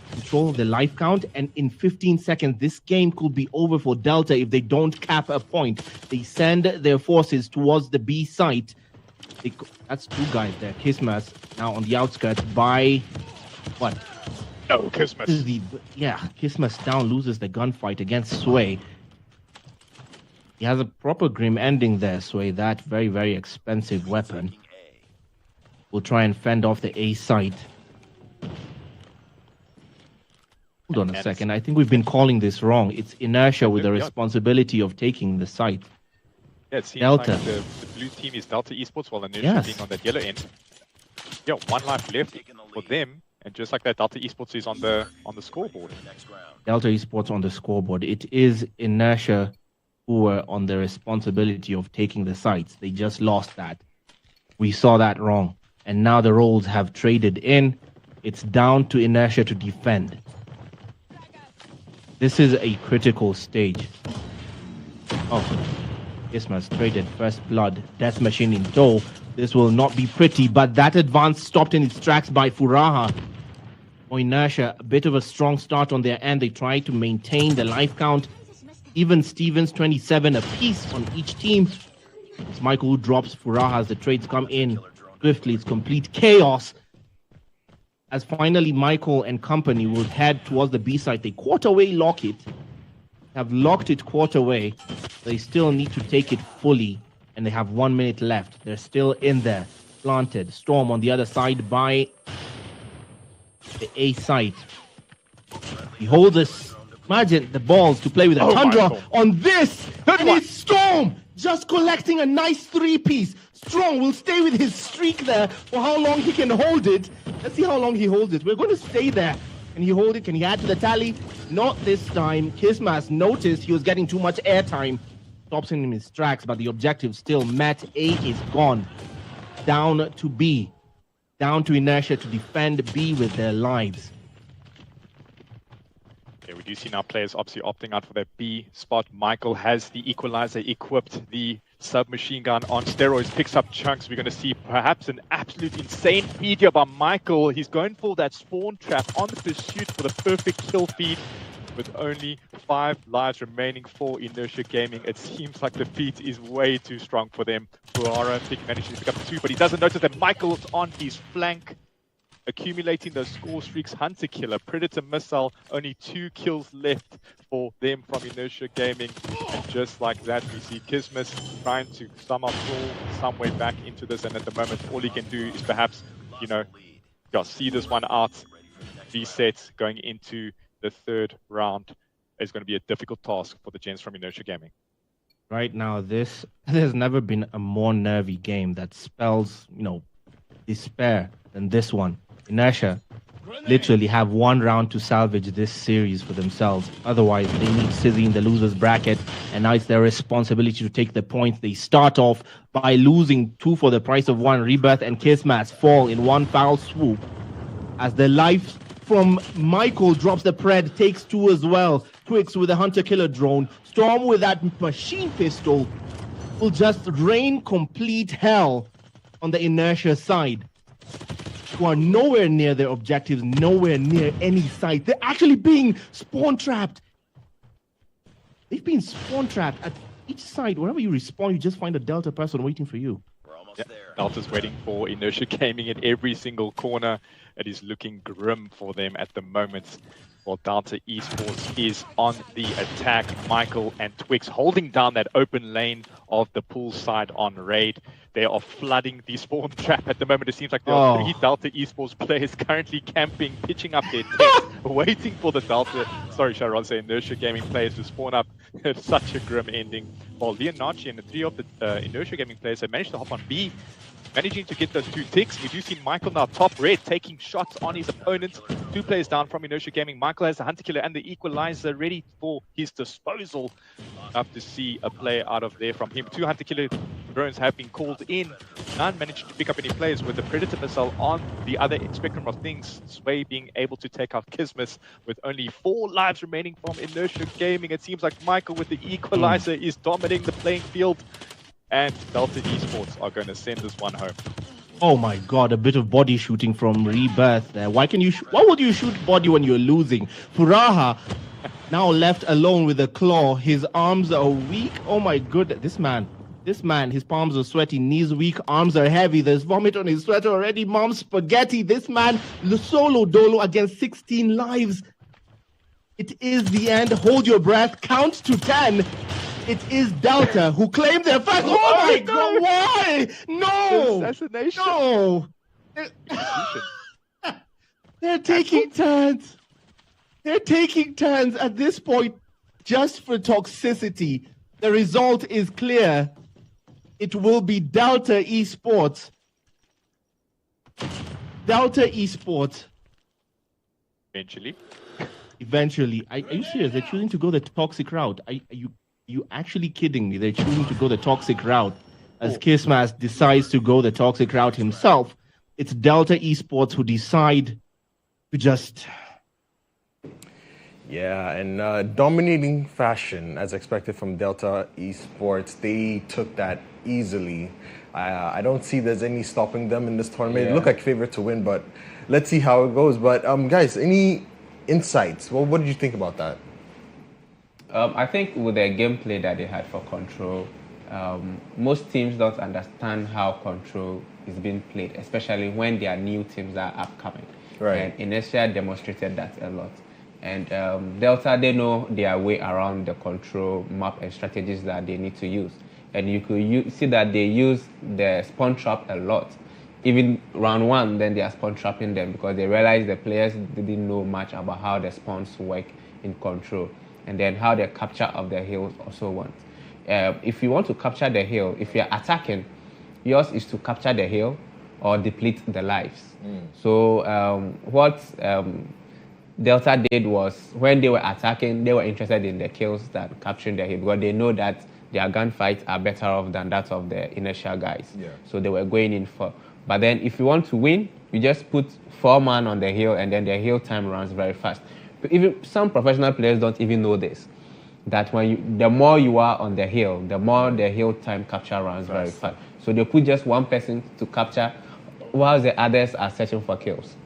control of the life count, and in 15 seconds, this game could be over for Delta if they don't cap a point. They send their forces towards the B site. That's two guys there. Kismas now on the outskirts by what? No, Kismas. Kismas down, loses the gunfight against Sway. He has a proper grim ending there, Sway. That very, very expensive weapon. We'll try and fend off the A site. Hold on a second. I think we've been calling this wrong. It's Inertia with the responsibility of taking the site. Yeah, it seems Delta. like the blue team is Delta Esports, while Inertia being on that yellow end. Yeah, one life left for them, and just like that, Delta Esports is on the scoreboard. Delta Esports on the scoreboard. It is Inertia who were on the responsibility of taking the sites. They just lost that. We saw that wrong, and now the roles have traded in. It's down to Inertia to defend. This is a critical stage. Oh. Kismas traded first blood, Death Machine in tow. This will not be pretty, but that advance stopped in its tracks by Furaha. For Inertia, a bit of a strong start on their end. They try to maintain the life count. Even Stevens, 27 apiece on each team. It's Michael who drops Furaha as the trades come in swiftly. It's complete chaos. As finally Michael and company will head towards the B side. They quarterway lock it. Have locked it quarterway. They still need to take it fully, and they have 1 minute left. They're still in there, planted. Storm on the other side by the A site. He holds this. Imagine the balls to play with a Tundra on this. And it's Storm just collecting a nice 3-piece. Strong will stay with his streak there for how long he can hold it. Let's see how long he holds it. We're going to stay there. Can he hold it? Can he add to the tally? Not this time. Kismas noticed he was getting too much airtime. Stops him in his tracks, but the objective still met. A is gone. Down to B. Down to Inertia to defend B with their lives. Okay, we do see now players obviously opting out for their B spot. Michael has the equalizer equipped, the submachine gun on steroids, picks up chunks. We're going to see perhaps an absolute insane feed here by Michael. He's going for that spawn trap on the pursuit for the perfect kill feed with only 5 lives remaining for Inertia Gaming. It seems like the feed is way too strong for them. Fuara, I think, manages to pick up 2, but he doesn't notice that Michael's on his flank, accumulating those score streaks. Hunter Killer, Predator Missile, only 2 kills left for them from Inertia Gaming. And just like that, we see Kismas trying to somehow crawl some way back into this, and at the moment, all he can do is perhaps, see this one out, reset, going into the third round. Is going to be a difficult task for the gents from Inertia Gaming. Right now, there's never been a more nervy game that spells, despair than this one. Inertia literally have 1 round to salvage this series for themselves. Otherwise, they need Sizzy in the loser's bracket, and now it's their responsibility to take the points. They start off by losing 2 for the price of 1. Rebirth and Kismas fall in one foul swoop. As the life from Michael drops the pred, takes 2 as well. Twix with a Hunter Killer drone. Storm with that machine pistol will just rain complete hell on the Inertia side, who are nowhere near their objectives, nowhere near any site. They're actually being spawn trapped. They've been spawn trapped at each site. Wherever you respawn, you just find a Delta person waiting for you. We're almost there. Delta's waiting for Inertia Gaming in every single corner. It is looking grim for them at the moment. Well, Delta Esports is on the attack. Michael and Twix holding down that open lane of the pool side on raid. They are flooding the spawn trap at the moment. It seems like there are 3 Delta Esports players currently camping, pitching up their tents, waiting for the Inertia Gaming players to spawn up. It's such a grim ending. While Leonardo and the 3 of the Inertia Gaming players have managed to hop on B, managing to get those 2 ticks. We do see Michael now top red, taking shots on his opponent. 2 players down from Inertia Gaming. Michael has the Hunter Killer and the Equalizer ready for his disposal. Love to see a play out of there from him. 2 Hunter Killer drones have been called in. None managed to pick up any players with the Predator missile on the other spectrum of things. Sway being able to take out Kismet with only 4 lives remaining from Inertia Gaming. It seems like Michael with the Equalizer is dominating the playing field. And Delta Esports are going to send this one home. Oh my God, a bit of body shooting from Rebirth there. Why would you shoot body when you're losing? Furaha now left alone with a claw. His arms are weak. Oh my goodness, this man, his palms are sweaty, knees weak, arms are heavy. There's vomit on his sweater already. Mom's spaghetti. This man, solo dolo against 16 lives. It is the end. Hold your breath. Count to 10. It is Delta who claimed their first. Oh my God! Why? No! Assassination. No! They're taking turns. They're taking turns at this point, just for toxicity. The result is clear. It will be Delta Esports. Delta Esports. Eventually. Are you serious? They're choosing to go the toxic route. Are you actually kidding me? They're choosing to go the toxic route. As Kismas decides to go the toxic route himself, it's Delta Esports who decide to just... Yeah, and dominating fashion, as expected from Delta Esports. They took that easily. I don't see there's any stopping them in this tournament. Yeah. They look like favorite to win, but let's see how it goes. But guys, any insights? Well, what did you think about that? I think with the gameplay that they had for Control, most teams don't understand how Control is being played, especially when there are new teams that are upcoming. Right. And Inertia demonstrated that a lot. And Delta, they know their way around the Control map and strategies that they need to use. And you could see that they use the spawn trap a lot. Even round 1, then they are spawn trapping them because they realized the players didn't know much about how the spawns work in Control. And then how the capture of the hill also works. If you want to capture the hill, if you're attacking, yours is to capture the hill or deplete the lives. So what Delta did was, when they were attacking, they were interested in the kills than capturing the hill because they know that their gunfights are better off than that of the Inertia guys. Yeah. So they were going in for. But then if you want to win, you just put 4 man on the hill and then the hill time runs very fast. Even some professional players don't even know this, that the more you are on the hill, the more the hill time capture runs very fast. So they put just 1 person to capture while the others are searching for kills.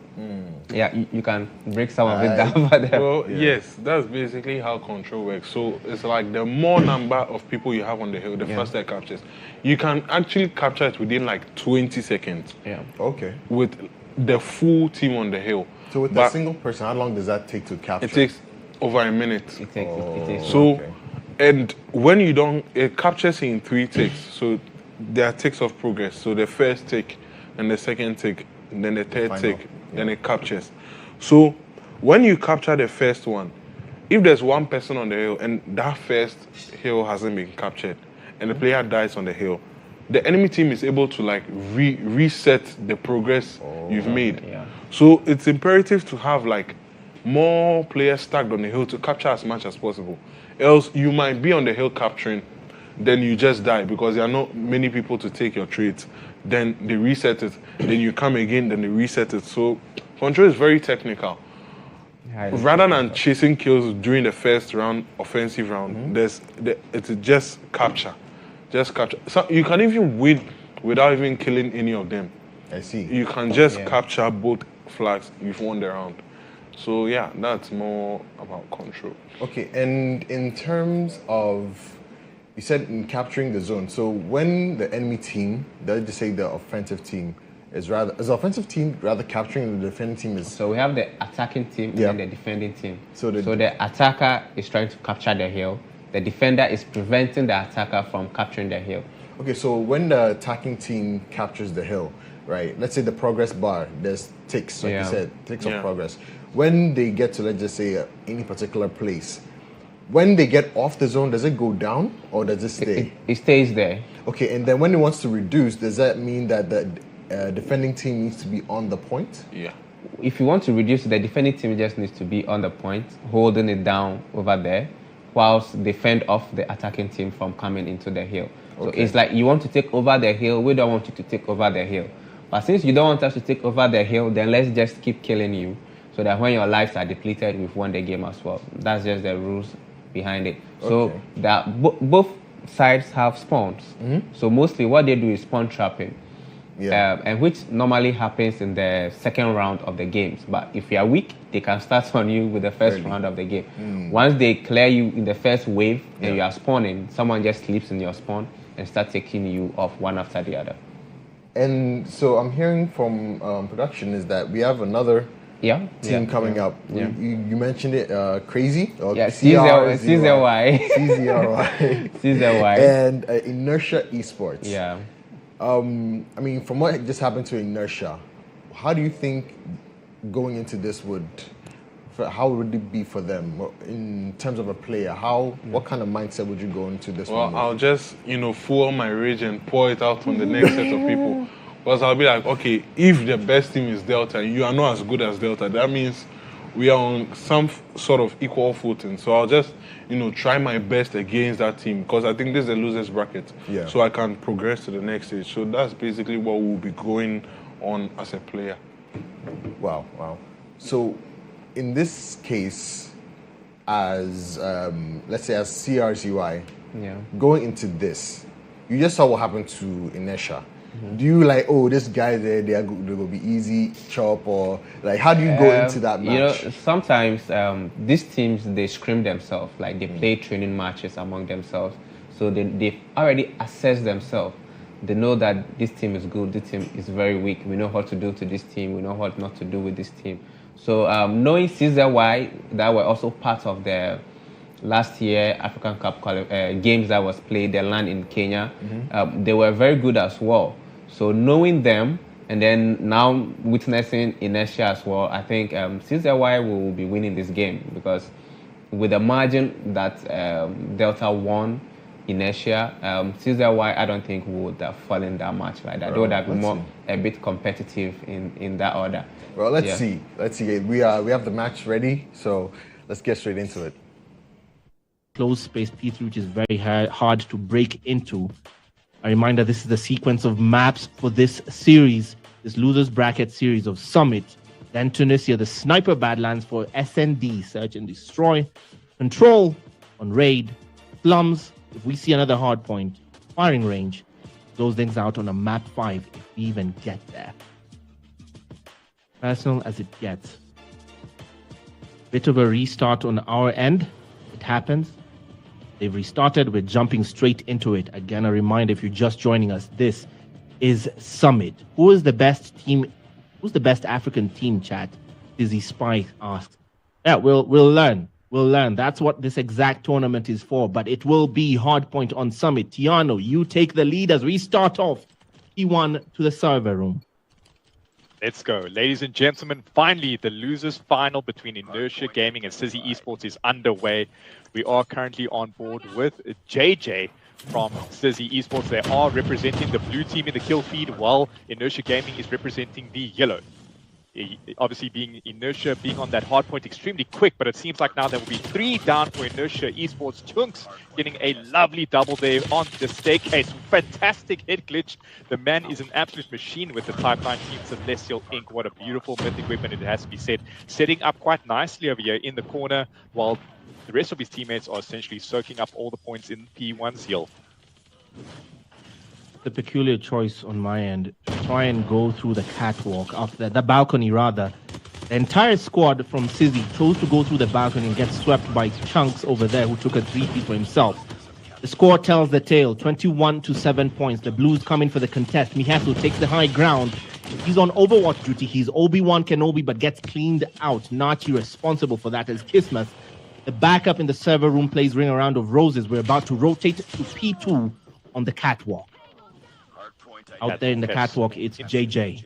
Yeah, you can break some of it down for them. Well, yes, that's basically how Control works. So it's like the more number of people you have on the hill, the faster it captures. You can actually capture it within like 20 seconds. Yeah. Okay. With the full team on the hill. So with a single person, how long does that take to capture? It takes over a minute. It takes So, and when you don't, it captures in 3 ticks. So there are ticks of progress. So the first tick, and the second tick, and then the third tick, then it captures. So when you capture the first one, if there's 1 person on the hill and that first hill hasn't been captured, and the player dies on the hill, the enemy team is able to like reset the progress you've made. Yeah. So it's imperative to have like more players stacked on the hill to capture as much as possible. Else you might be on the hill capturing, then you just die because there are not many people to take your trades. Then they reset it, then you come again, then they reset it. So Control is very technical. Rather than chasing kills during the first round, offensive round, it's just capture. Just capture. So you can even win without even killing any of them. I see. You can just capture both flags. You've won the round. So yeah, that's more about Control. Okay, and in terms of, you said in capturing the zone. So when the enemy team, let's just say the offensive team, is the offensive team rather capturing, and the defending team is. So we have the attacking team and then the defending team. So the attacker is trying to capture the hill. The defender is preventing the attacker from capturing the hill. Okay, so when the attacking team captures the hill, right? Let's say the progress bar, there's ticks, like you said, ticks of progress. When they get to, let's just say, any particular place, when they get off the zone, does it go down or does it stay? It stays there. Okay, and then when it wants to reduce, does that mean that the defending team needs to be on the point? Yeah. If you want to reduce, the defending team just needs to be on the point, holding it down over there, whilst they fend off the attacking team from coming into the hill. So it's like you want to take over the hill, we don't want you to take over the hill. But since you don't want us to take over the hill, then let's just keep killing you so that when your lives are depleted, we've won the game as well. That's just the rules behind it. So that both sides have spawns. So mostly what they do is spawn trapping. And which normally happens in the second round of the games. But if you are weak, they can start on you with the first round of the game. Once they clear you in the first wave and you are spawning, someone just sleeps in your spawn and start taking you off one after the other. And so I'm hearing from production is that we have another team coming up. You mentioned it, Crazy? Or CZY. CZY. And Inertia Esports. Yeah. I mean, from what just happened to Inertia, how do you think going into this how would it be for them in terms of a player? What kind of mindset would you go into this one? Well, I'll just, fuel my rage and pour it out on the next set of people. Because I'll be like, okay, if the best team is Delta and you are not as good as Delta, that means we are on some sort of equal footing. So I'll just, try my best against that team because I think this is a loser's bracket. Yeah. So I can progress to the next stage. So that's basically what we'll be going on as a player. Wow. So in this case, as let's say as CRZY, going into this, you just saw what happened to Inertia. Do you this guy there, they're going to be easy chop, or how do you go into that match? Sometimes these teams, they scrim themselves, they play training matches among themselves. So they've already assessed themselves. They know that this team is good, this team is very weak. We know what to do to this team, we know what not to do with this team. So knowing CZY, that were also part of the last year African Cup games that was played, the land in Kenya, they were very good as well. So knowing them and then now witnessing Inertia as well, I think CZY will be winning this game because with the margin that Delta won Inertia, CZY I don't think would have fallen that much like that. They would have been a bit competitive in that order. Well, let's see. We have the match ready, so let's get straight into it. Closed space P3, which is very hard to break into. A reminder, this is the sequence of maps for this series, this losers bracket series of Summit, then Tunisia, the Sniper Badlands for SND, Search and Destroy, Control on Raid, Slums, if we see another hard point, Firing Range, those things out on a map 5 if we even get there. Personal as it gets. Bit of a restart on our end. It happens. They've restarted. We're jumping straight into it. Again, a reminder, if you're just joining us, this is Summit. Who is the best team? Who's the best African team, chat? Dizzy Spike asks. Yeah, we'll learn. We'll learn. That's what this exact tournament is for. But it will be hard point on Summit. Tiano, you take the lead as we start off. P1 to the server room. Let's go. Ladies and gentlemen, finally, the losers final between Inertia Gaming and Sizzy Esports is underway. We are currently on board with JJ from Sizzy Esports. They are representing the blue team in the kill feed, while Inertia Gaming is representing the yellow. Obviously, Inertia being on that hard point extremely quick, but it seems like now there will be 3 down for Inertia Esports. Chunks getting a lovely double there on the staircase. Fantastic hit glitch. The man is an absolute machine with the Type 9 Team Celestial Inc. What a beautiful mythic weapon, it has to be said. Setting up quite nicely over here in the corner, while the rest of his teammates are essentially soaking up all the points in P1's hill. The peculiar choice on my end to try and go through the catwalk, after the balcony rather. The entire squad from Sizzy chose to go through the balcony and get swept by Chunks over there, who took a 3-piece for himself. The score tells the tale, 21 to 7 points. The Blues come in for the contest. Mihasu takes the high ground. He's on Overwatch duty. He's Obi-Wan Kenobi, but gets cleaned out. Nachi responsible for that as Kismet. The backup in the server room plays Ring Around of Roses. We're about to rotate to P2 on the catwalk. Out there in the catwalk, it's JJ.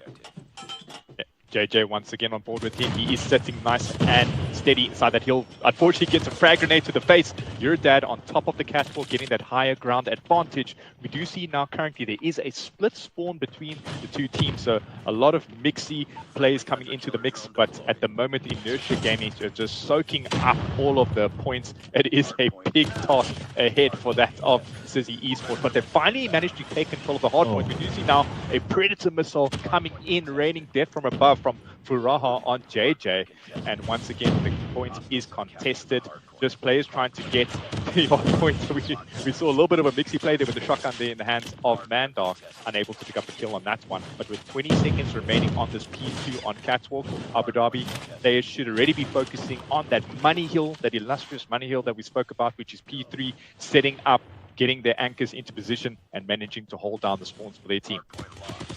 JJ once again on board with him. He is sitting nice and steady inside that hill. Unfortunately, gets a frag grenade to the face. Your dad on top of the catwalk, getting that higher ground advantage. We do see now currently there is a split spawn between the two teams. So a lot of mixy plays coming into the mix. But at the moment, Inertia Gaming is just soaking up all of the points. It is a big task ahead for that of Sizzy Esports. But they finally managed to take control of the hard point. We do see now a Predator missile coming in, raining death from above from Furaha on JJ. And once again, the point is contested. Just players trying to get the hard point. We saw a little bit of a mixy play there with the shotgun there in the hands of Mandark, unable to pick up a kill on that one. But with 20 seconds remaining on this P2 on Catwalk, Abu Dhabi, players should already be focusing on that money hill, that illustrious money hill that we spoke about, which is P3, setting up, getting their anchors into position and managing to hold down the spawns for their team.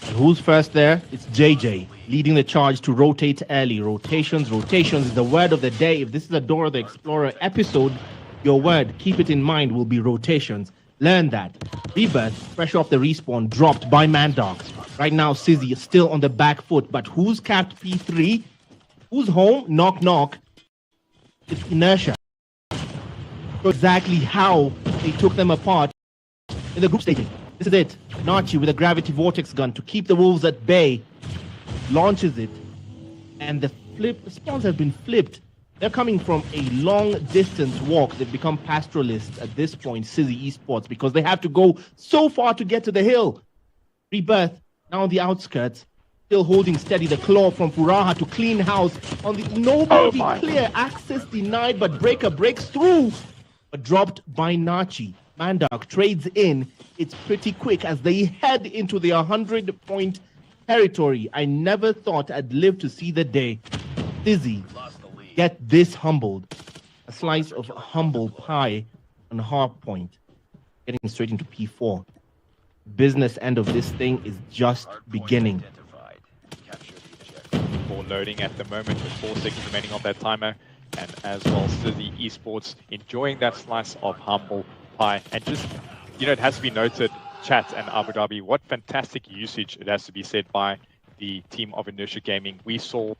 And who's first there? It's JJ, leading the charge to rotate early. Rotations is the word of the day. If this is a Dora the Explorer episode, your word, keep it in mind, will be rotations. Learn that. Rebirth, fresh off the respawn, dropped by Mandark. Right now, Sizzy is still on the back foot, but who's capped P3? Who's home? Knock, knock. It's Inertia. Exactly how they took them apart in the group staging. This is it. Nachi with a gravity vortex gun to keep the wolves at bay. Launches it. And the spawns have been flipped. They're coming from a long distance walk. They've become pastoralists at this point, Sizzy Esports, because they have to go so far to get to the hill. Rebirth, now on the outskirts, still holding steady. The claw from Furaha to clean house on the nobody clear. Access denied, but Breaker breaks through. But dropped by Nachi. Mandark trades in. It's pretty quick as they head into the 100-point territory. I never thought I'd live to see the day. Sizzy get this humbled. A slice of humble pie on hard point. Getting straight into P4. Business end of this thing is just beginning. Ball loading at the moment with 4 seconds remaining on that timer. And as well, Sizzy Esports enjoying that slice of humble pie. And just, it has to be noted, chat and Abu Dhabi, what fantastic usage, it has to be said, by the team of Inertia Gaming. We saw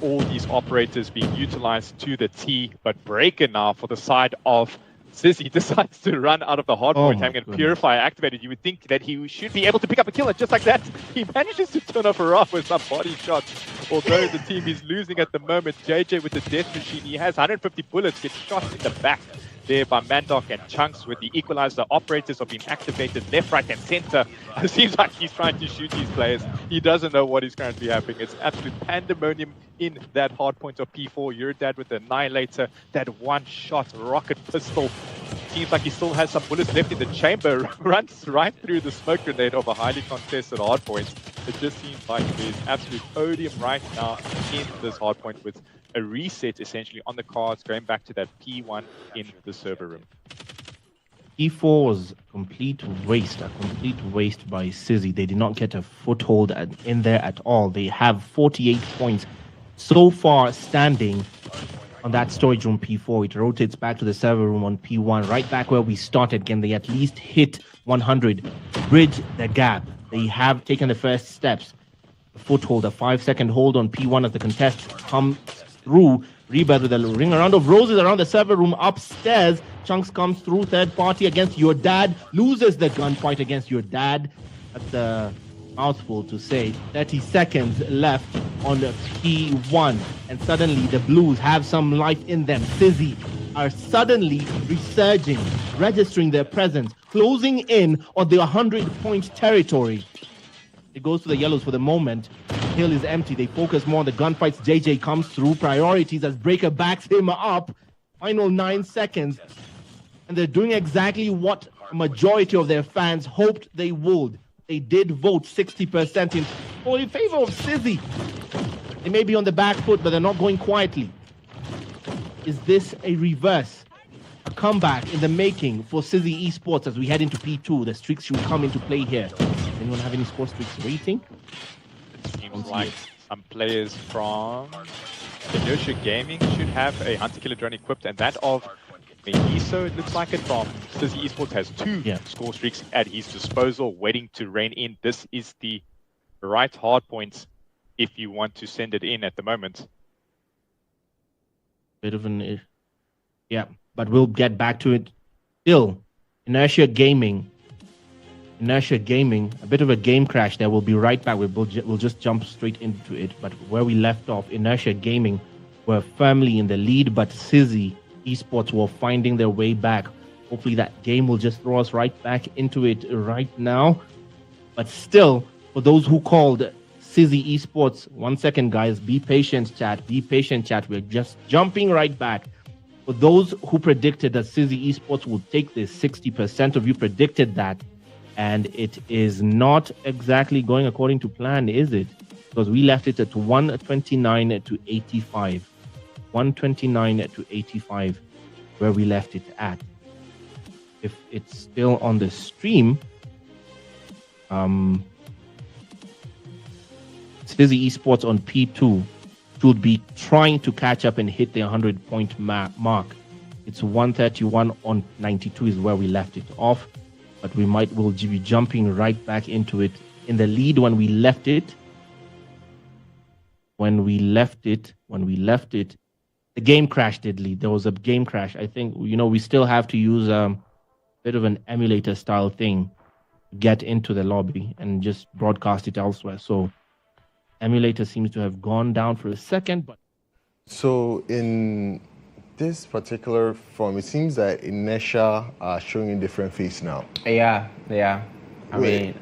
all these operators being utilized to the T, but Breaker now for the side of Sizzy decides to run out of the hard point, having a Purify activated. You would think that he should be able to pick up a kill, and just like that, he manages to turn off a rough with some body shots. Although the team is losing at the moment, JJ with the death machine, he has 150 bullets, gets shot in the back there by Mandark and Chunks with the equalizer. Operators are being activated left, right, and center. It seems like he's trying to shoot these players. He doesn't know what is currently happening. It's absolute pandemonium in that hard point of P4. Your dad with the Annihilator, that one-shot rocket pistol. Seems like he still has some bullets left in the chamber. Runs right through the smoke grenade of a highly contested hard point. It just seems like there's absolute odium right now in this hard point with a reset essentially on the cards, going back to that P1 in the server room. P4 was a complete waste by Sizzy. They did not get a foothold in there at all. They have 48 points so far standing on that storage room P4. It rotates back to the server room on P1, right back where we started. Can they at least hit 100, bridge the gap? They have taken the first steps. A foothold, a 5-second hold on P1 as the contest comes through. Rebirth with a ring around of roses around the server room upstairs. Chunks comes through, third party against your dad, loses the gunfight against your dad. That's a mouthful to say. 30 seconds left on the P1, and suddenly the Blues have some life in them. Sizzy are suddenly resurging, registering their presence, closing in on the 100-point territory. It goes to the Yellows for the moment. Hill is empty. They focus more on the gunfights. JJ comes through. Priorities as Breaker backs him up. Final 9 seconds. And they're doing exactly what a majority of their fans hoped they would. They did vote 60% in favor of Sizzy. They may be on the back foot, but they're not going quietly. Is this a reverse? A comeback in the making for Sizzy Esports as we head into P2? The streaks should come into play here. Does anyone have any score streaks rating? Seems like some players from Inertia Gaming should have a Hunter Killer drone equipped, and that of Meiso, it looks like it, from Sizzy Esports has 2 score streaks at his disposal, waiting to rein in. This is the right hard points if you want to send it in at the moment. Bit of an... Yeah, but we'll get back to it. Still, Inertia Gaming, a bit of a game crash there. We'll be right back. We'll just jump straight into it. But where we left off, Inertia Gaming were firmly in the lead, but Sizzy Esports were finding their way back. Hopefully that game will just throw us right back into it right now. But still, for those who called Sizzy Esports, 1 second, guys, be patient, chat. We're just jumping right back. For those who predicted that Sizzy Esports would take this, 60% of you predicted that. And it is not exactly going according to plan, is it? Because we left it at 129 to 85. 129 to 85, where we left it at. If it's still on the stream, Sizzy Esports on P2 should be trying to catch up and hit the 100-point mark. It's 131 on 92 is where we left it off. But we'll be jumping right back into it. In the lead when we left it, the game crash did lead. There was a game crash. I think, we still have to use a bit of an emulator style thing to get into the lobby and just broadcast it elsewhere. So emulator seems to have gone down for a second. But so in this particular form, it seems that Inertia are showing a different face now. Yeah. I need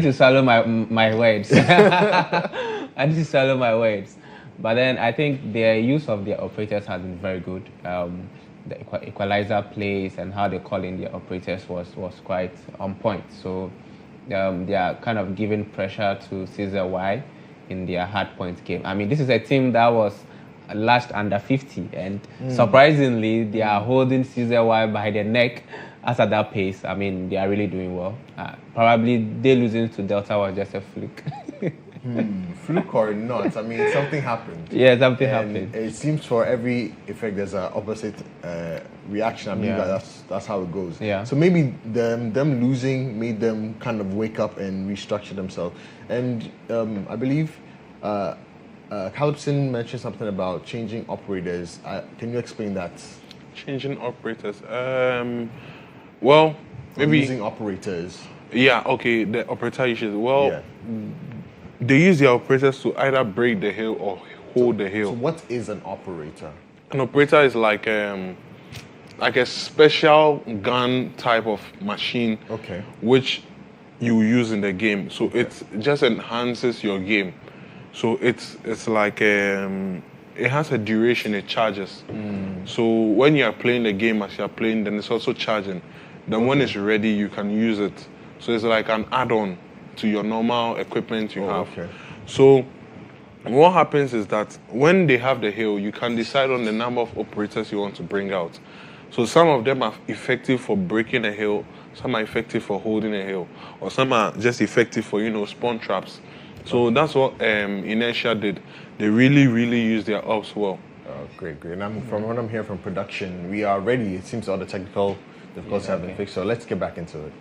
to swallow my words. I need to swallow my words. But then I think their use of their operators has been very good. The equalizer plays and how they call in their operators was quite on point. So they are kind of giving pressure to CZY in their hard point game. I mean, this is a team that was last under 50, and surprisingly, they are holding CZY by the neck as at that pace. I mean, they are really doing well. Probably they losing to Delta was just a fluke. Fluke or not, I mean, something happened. Yeah, something happened. It seems for every effect there's an opposite reaction. I mean, that's how it goes. Yeah. So maybe them losing made them kind of wake up and restructure themselves. And I believe Calypson mentioned something about changing operators. Can you explain that? Changing operators. Well, maybe using operators. Yeah. Okay. The operator issues. Well, they use their operators to either break the hill or hold the hill. So what is an operator? An operator is like a special gun type of machine, which you use in the game. So it just enhances your game. So it's like it has a duration, it charges. So when you are playing the game as you are playing, then it's also charging. Then when it's ready, you can use it. So it's like an add-on to your normal equipment you have. So what happens is that when they have the hill, you can decide on the number of operators you want to bring out. So some of them are effective for breaking a hill, some are effective for holding a hill, or some are just effective for, spawn traps. So that's what Inertia did. They really, really used their ops well. Great. And from what I'm hearing from production, we are ready. It seems all the technical difficulties have been fixed. So let's get back into it.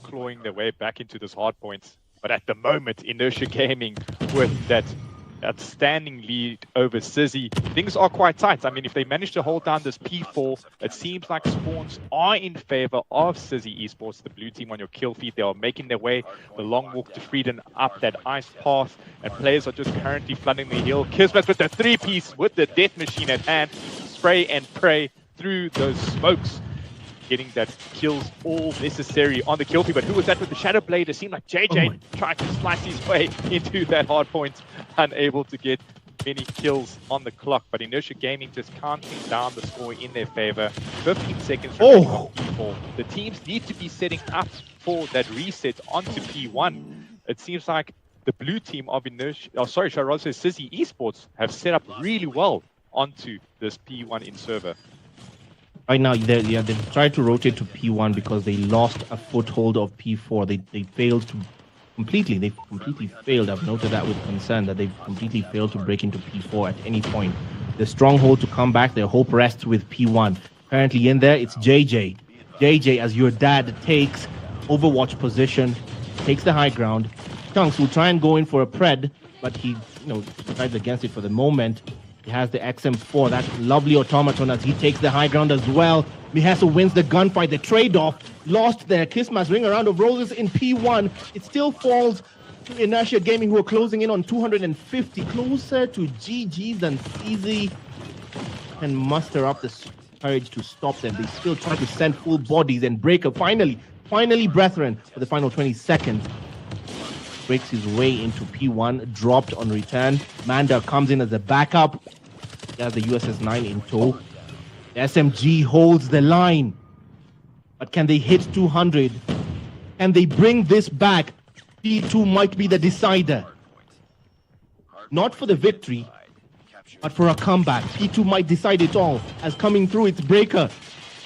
Clawing their way back into this hard point. But at the moment, Inertia Gaming with that outstanding lead over Sizzy, things are quite tight. I mean, if they manage to hold down this P4, it seems like spawns are in favor of Sizzy Esports, the blue team on your kill feed. They are making their way the long walk to freedom up that ice path, and players are just currently flooding the hill. Kismet with the 3-piece with the death machine at hand, spray and pray through those smokes, getting that kills all necessary on the kill feed. But who was that with the Shadow Blade? It seemed like JJ tried to slice his way into that hard point, unable to get many kills on the clock. But Inertia Gaming just counting down the score in their favor. 15 seconds remaining on P4. The teams need to be setting up for that reset onto P1. It seems like the blue team of Inertia, Sizzy Esports have set up really well onto this P1 in server. Right now, they tried to rotate to P1 because they lost a foothold of P4. They failed to completely. They've completely failed. I've noted that with concern that they've completely failed to break into P4 at any point. The stronghold to come back, their hope rests with P1. Currently in there, it's JJ. JJ, as your dad, takes Overwatch position, takes the high ground. Chunks will try and go in for a pred, but he, decides against it for the moment. He has the XM4, that lovely automaton as he takes the high ground as well. Miheso wins the gunfight, the trade-off. Lost their Christmas ring around of roses in P1. It still falls to Inertia Gaming, who are closing in on 250, closer to GG's than CZ can muster up the courage to stop them. They still try to send full bodies, and Breaker finally, Brethren, for the final 20 seconds, breaks his way into P1, dropped on return. Manda comes in as a backup. He has the USS 9 in tow. The SMG holds the line. But can they hit 200? Can they bring this back? P2 might be the decider. Not for the victory, but for a comeback. P2 might decide it all. As coming through, it's Breaker.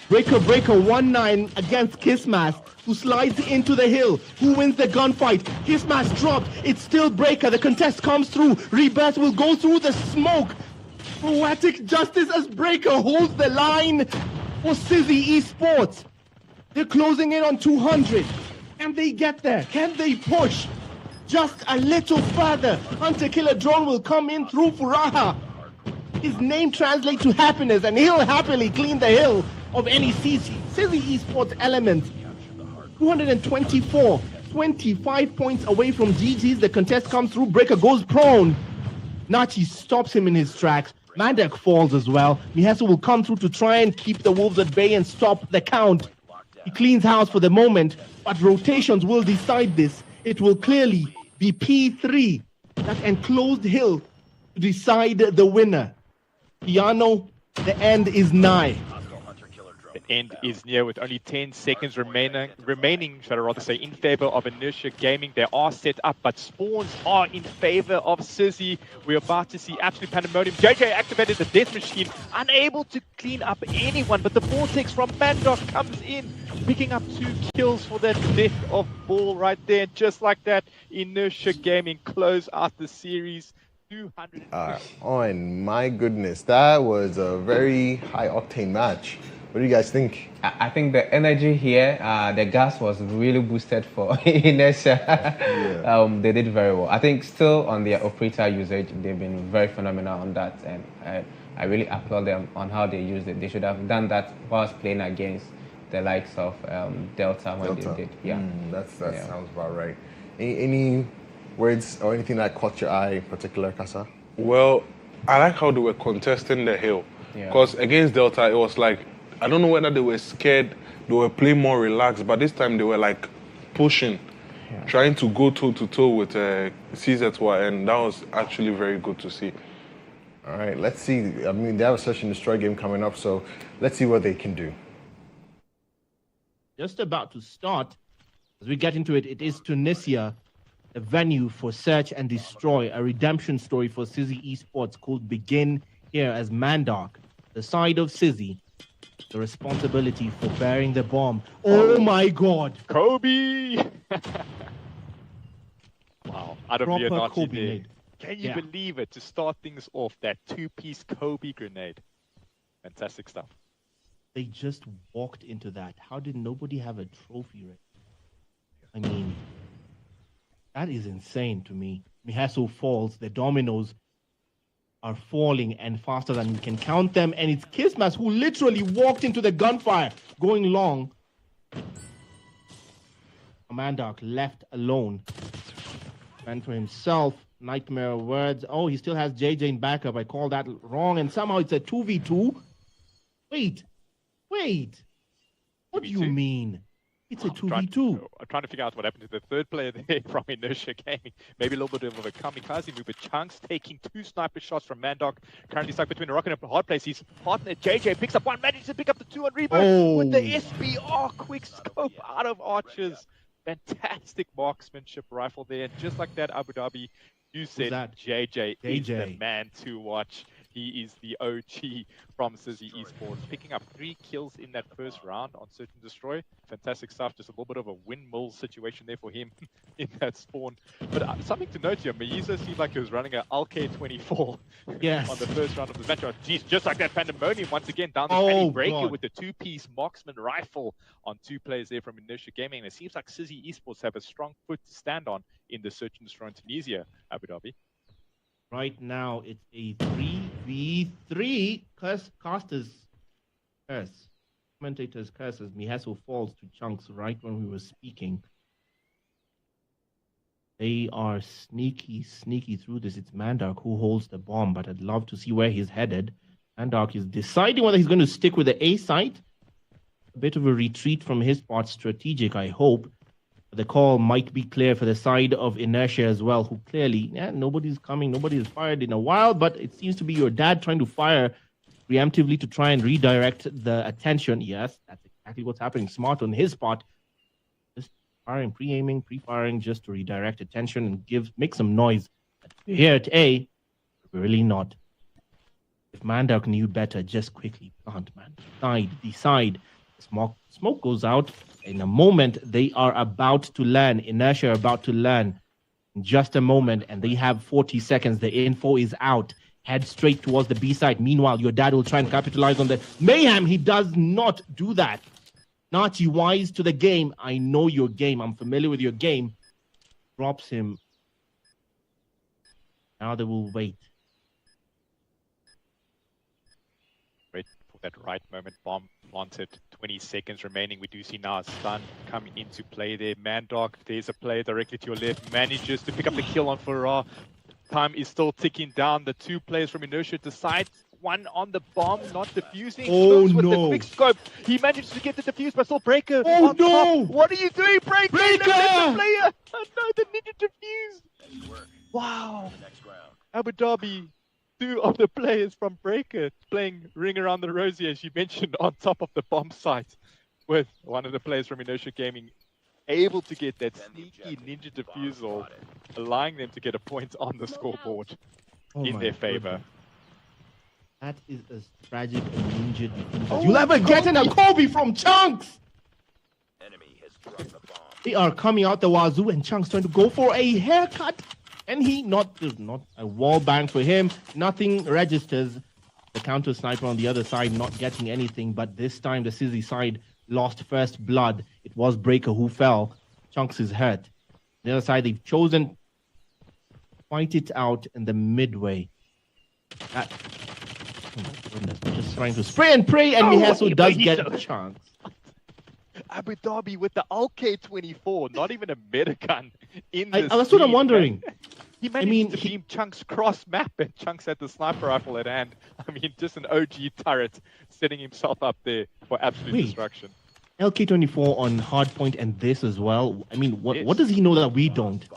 Breaker 1-9 against Kissmas, who slides into the hill. Who wins the gunfight? Kissmas dropped. It's still Breaker. The contest comes through. Rebirth will go through the smoke. Poetic justice as Breaker holds the line for Sizzy Esports. They're closing in on 200. Can they get there? Can they push just a little further? Hunter Killer Drone will come in through Furaha. His name translates to happiness, and he'll happily clean the hill of any Sizzy Esports element. 224, 25 points away from GG's. The contest comes through. Breaker goes prone. Nachi stops him in his tracks. Mandak falls as well. Miheso will come through to try and keep the Wolves at bay and stop the count. He cleans house for the moment, but rotations will decide this. It will clearly be P3, that enclosed hill, to decide the winner. Piano, the end is nigh. The end is near with only 10 seconds remaining, should I rather say, in favor of Inertia Gaming. They are set up, but spawns are in favor of Sizzy. We're about to see absolute pandemonium. JJ activated the death machine, unable to clean up anyone, but the vortex from Mandok comes in, picking up 2 kills for that death of ball right there. Just like that, Inertia Gaming close out the series. 200. My goodness, that was a very high-octane match. What do you guys think? I think the energy here, the gas was really boosted for Inertia. Yeah. They did very well. I think still on their operator usage, they've been very phenomenal on that, and I really applaud them on how they used it. They should have done that whilst playing against the likes of Delta when they did. Yeah, that sounds about right. Any words or anything that caught your eye in particular, Kasa? Well, I like how they were contesting the hill. Because against Delta, it was like, I don't know whether they were scared, they were playing more relaxed, but this time they were like pushing, trying to go toe-to-toe with CZY, and that was actually very good to see. All right, let's see. I mean, they have a Search and Destroy game coming up, so let's see what they can do. Just about to start. As we get into it, it is Tunisia, a venue for Search and Destroy, a redemption story for Sizzy Esports called Begin here as Mandark, the side of Sizzy, the responsibility for bearing the bomb. Oh my God! Kobe! Wow, out of Proper Leonardo Kobe there. made. Can you believe it? To start things off, that 2-piece Kobe grenade. Fantastic stuff. They just walked into that. How did nobody have a trophy? I mean, that is insane to me. Miheso falls, the dominoes are falling and faster than we can count them, and it's Kissmas who literally walked into the gunfire, going long. Mandark left alone. And for himself, nightmare words. Oh, he still has JJ in backup. I call that wrong, and somehow it's a 2v2. Wait. What do you mean? It's a 2v2. I'm trying to figure out what happened to the third player there from Inertia Gaming. Maybe a little bit of a kamikaze move, but Chunks taking 2 sniper shots from Mandok. Currently stuck between a rock and a hard place. His partner JJ picks up 1, manages to pick up the 2 on rebound with the SBR quick scope out of Archers. Fantastic marksmanship rifle there. And just like that, Abu Dhabi, you said JJ is the man to watch. He is the OG from Sizzy Esports, picking up 3 kills in that first round on Search and Destroy. Fantastic stuff. Just a little bit of a windmill situation there for him in that spawn. But something to note here, Maiza seemed like he was running an LK24 Yes. on the first round of the match. Oh, geez, just like that Pandemonium once again down the Oh, Breaker God. with the 2-piece marksman rifle on 2 players there from Inertia Gaming. And it seems like Sizzy Esports have a strong foot to stand on in the Search and Destroy in Tunisia, Abu Dhabi. Right now, it's a 3v3 casters curse. Commentator's curse as Mihaso falls to Chunks right when we were speaking. They are sneaky through this. It's Mandark who holds the bomb, but I'd love to see where he's headed. Mandark is deciding whether he's going to stick with the A site. A bit of a retreat from his part, strategic, I hope. The call might be clear for the side of Inertia as well, who clearly, nobody's coming, nobody has fired in a while, but it seems to be your dad trying to fire preemptively to try and redirect the attention. Yes, that's exactly what's happening. Smart on his part. Just firing, pre-aiming, pre-firing, just to redirect attention and make some noise. But here at A, we're really not. If Mandark knew better, just quickly plant, man. Decide. Smoke goes out. In a moment, they are about to land. Inertia are about to land. In just a moment, and they have 40 seconds. The info is out. Head straight towards the B side. Meanwhile, your dad will try and capitalize on the mayhem. He does not do that. Nachi, wise to the game. I know your game. I'm familiar with your game. Drops him. Now they will wait. Wait for that right moment. Bomb planted. 20 seconds remaining. We do see now a stun coming into play there. Mandark, there's a player directly to your left. Manages to pick up the kill on Farah. Time is still ticking down. The 2 players from Inertia decide. One on the bomb, not defusing. Oh, With no. the quick scope. He manages to get the defuse, but still Breaker. Oh, on top. no. What are you doing, Breaker? Breaker! No, the player. Oh, no, the ninja defuse. Wow. Abu Dhabi. 2 of the players from Breaker playing Ring Around the Rosie, as you mentioned, on top of the bomb site, with one of the players from Inertia Gaming able to get that sneaky ninja defusal, allowing them to get a point on the scoreboard in their favor. That is as tragic a ninja defusal you'll ever get in a Kobe from Chunks! They are coming out the wazoo, and Chunks trying to go for a haircut. And he not a wall bang for him. Nothing registers. The counter sniper on the other side not getting anything, but this time the Sizzy side lost first blood. It was Breaker who fell. Chunks is hurt. The other side, they've chosen to fight it out in the midway. Oh my goodness, just trying to spray and pray, and Mihaso does get Chunks. Abu Dhabi with the LK24, not even a meta gun in this. That's what I'm wondering. He managed to beam Chunks cross map, and Chunks had the sniper rifle at hand. I mean, just an OG turret setting himself up there for absolute destruction. LK24 on hardpoint and this as well. I mean, what does he know that we don't?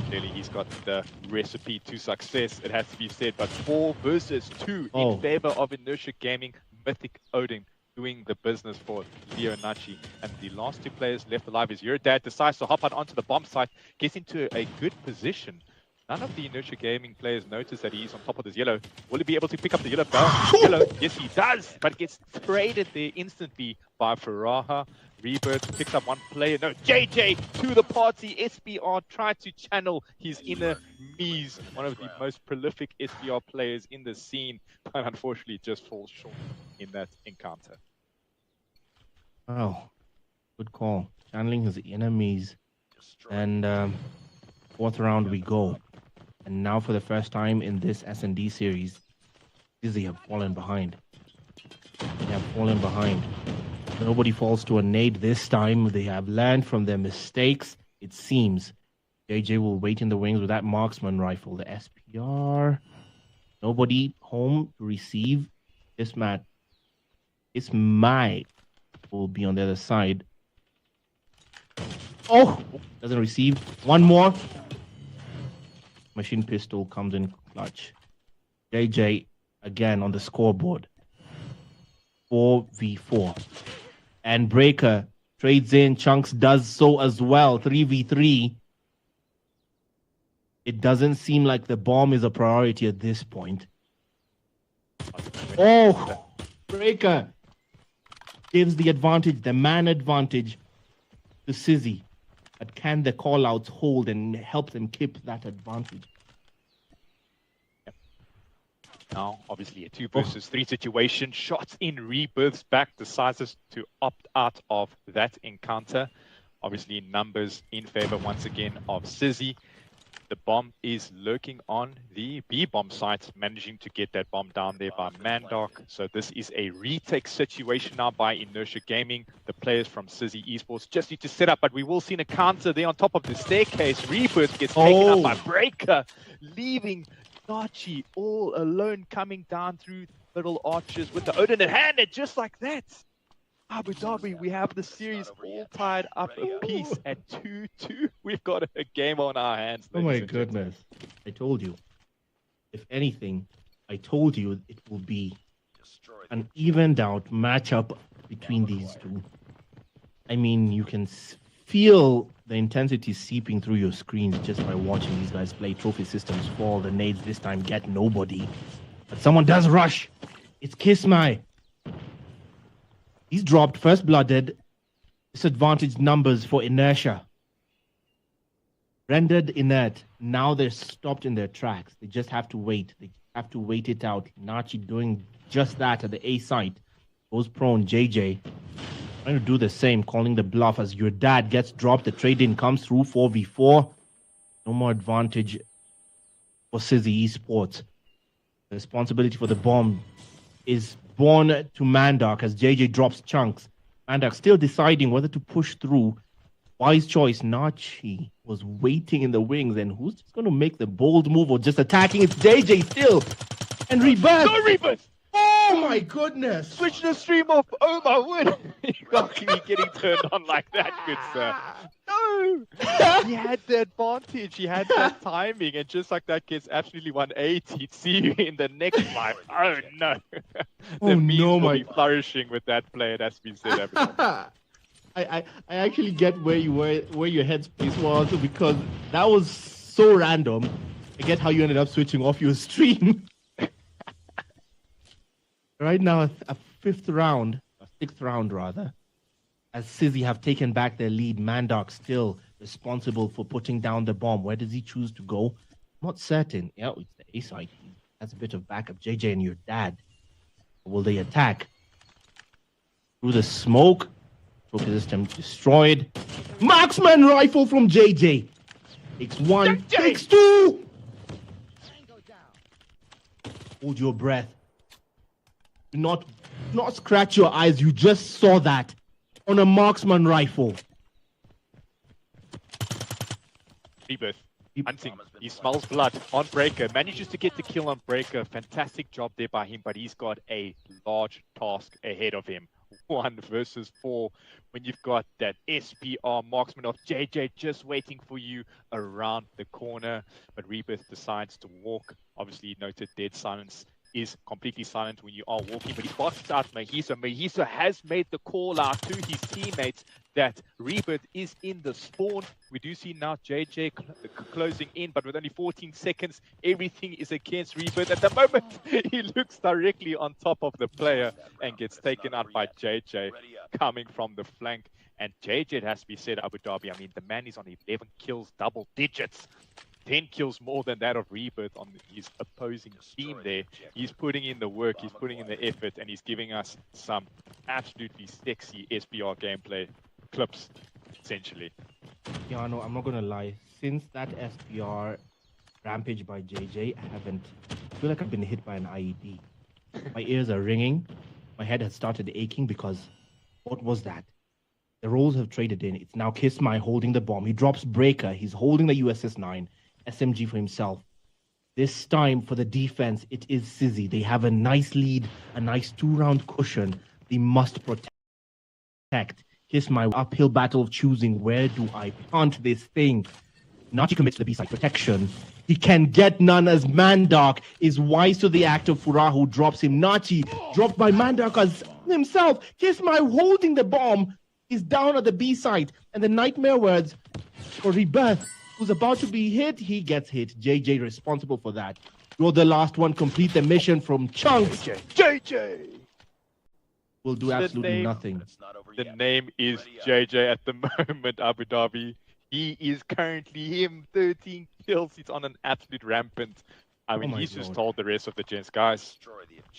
Clearly, he's got the recipe to success, it has to be said. But 4 versus 2 in favor of Inertia Gaming. Mythic Odin doing the business for Leo Nachi. And the last 2 players left alive is your dad decides to hop out onto the bomb site, gets into a good position. None of the Inertia Gaming players notice that he's on top of this yellow. Will he be able to pick up the yellow bell? Yellow, yes he does, but gets traded there instantly by Faraha. Rebirth picks up 1 player. No, JJ to the party. SBR tried to channel his inner Mies, one of the most prolific SBR players in the scene, but unfortunately just falls short in that encounter. Wow, good call. Channeling his enemies. And 4th round we go. And now for the first time in this S&D series, they have fallen behind. They have fallen behind. Nobody falls to a nade this time. They have learned from their mistakes, it seems. JJ will wait in the wings with that marksman rifle. The SPR. Nobody home to receive. This match. This might will be on the other side. Oh! Doesn't receive. 1 more. Machine pistol comes in clutch. JJ again on the scoreboard. 4v4. And Breaker trades in. Chunks does so as well. 3v3. It doesn't seem like the bomb is a priority at this point. Oh, Breaker gives the advantage, the man advantage to Sizzy. But can the call-outs hold and help them keep that advantage? Now, obviously, a 2 versus 3 situation. Shots in Rebirth's back decides to opt out of that encounter. Obviously, numbers in favor once again of Sizzy. The bomb is lurking on the B-bomb site, managing to get that bomb down there by Mandark. So this is a retake situation now by Inertia Gaming. The players from Sizzy Esports just need to set up, but we will see an encounter there on top of the staircase. Rebirth gets taken up by Breaker, leaving Nachi all alone, coming down through middle arches with the Odin in hand, and just like that, Abu Dhabi, we have the series all tied up a piece at 2-2. We've got a game on our hands. Oh my goodness. I told you. If anything, I told you it will be an evened out matchup between these two. I mean, you can feel the intensity seeping through your screens just by watching these guys play. Trophy systems fall. The nades this time get nobody. But someone does rush. It's Kismai. He's dropped first-blooded. Disadvantaged numbers for Inertia. Rendered inert. Now they're stopped in their tracks. They just have to wait. They have to wait it out. Nachi doing just that at the A site. Goes prone. JJ trying to do the same, calling the bluff as your dad gets dropped. The trade-in comes through 4v4. No more advantage for Sizzy Esports. The responsibility for the bomb is born to Mandark as JJ drops chunks. Mandark still deciding whether to push through. Wise choice. Nachi was waiting in the wings, and who's just going to make the bold move or just attacking? It's JJ still. And Rebirth. Go Rebirth! Oh my goodness. Switch the stream off. Oh my word. You can't be getting turned on like that, good sir. No! He had the advantage. He had that timing. And just like that gets absolutely 180. See you in the next life. Oh no. The memes will be flourishing with that play. It has been said. I actually get where your headspace was, because that was so random. I get how you ended up switching off your stream. Right now, a sixth round rather, as Sizzy have taken back their lead. Mandark still responsible for putting down the bomb. Where does he choose to go? Not certain. Yeah, it's the A side. That's a bit of backup. JJ and your dad. Will they attack? Through the smoke. Trophy system destroyed. Marksman rifle from JJ. Takes one. Takes two. Hold your breath. Do not scratch your eyes. You just saw that on a marksman rifle. Rebirth. Hunting. He smells blood on Breaker. Manages to get the kill on Breaker. Fantastic job there by him, but he's got a large task ahead of him. 1 versus 4 when you've got that SPR marksman of JJ just waiting for you around the corner. But Rebirth decides to walk. Obviously noted dead silence is completely silent when you are walking, but he boxes out Mahisa. Mahisa has made the call out to his teammates that Rebirth is in the spawn. We do see now JJ closing in, but with only 14 seconds, everything is against Rebirth. At the moment, he looks directly on top of the player and gets taken out by JJ coming from the flank. And JJ, it has to be said, Abu Dhabi, I mean, the man is on 11 kills, double digits. 10 kills more than that of Rebirth on his opposing team there. He's putting in the work, he's putting in the effort, and he's giving us some absolutely sexy SPR gameplay clips, essentially. Yeah, no, I'm not going to lie. Since that SPR rampage by JJ, I feel like I've been hit by an IED. My ears are ringing. My head has started aching because what was that? The roles have traded in. It's now Kismai holding the bomb. He drops Breaker. He's holding the USS-9. SMG for himself. This time for the defense, it is Sizzy. They have a nice lead, a nice 2-round cushion. They must protect. Here's my uphill battle of choosing where do I plant this thing. Nachi commits the B-side protection. He can get none as Mandark is wise to the act of Furahu, drops him. Nachi dropped by Mandark as himself. Here's my holding the bomb. He's down at the B site, and the nightmare words for Rebirth, who's about to be hit, he gets hit. JJ responsible for that. You're the last one. Complete the mission from Chunks. JJ. Will do absolutely nothing. The name is JJ at the moment, Abu Dhabi. He is currently 13 kills. He's on an absolute rampant. I mean, he's just told the rest of the gents, guys,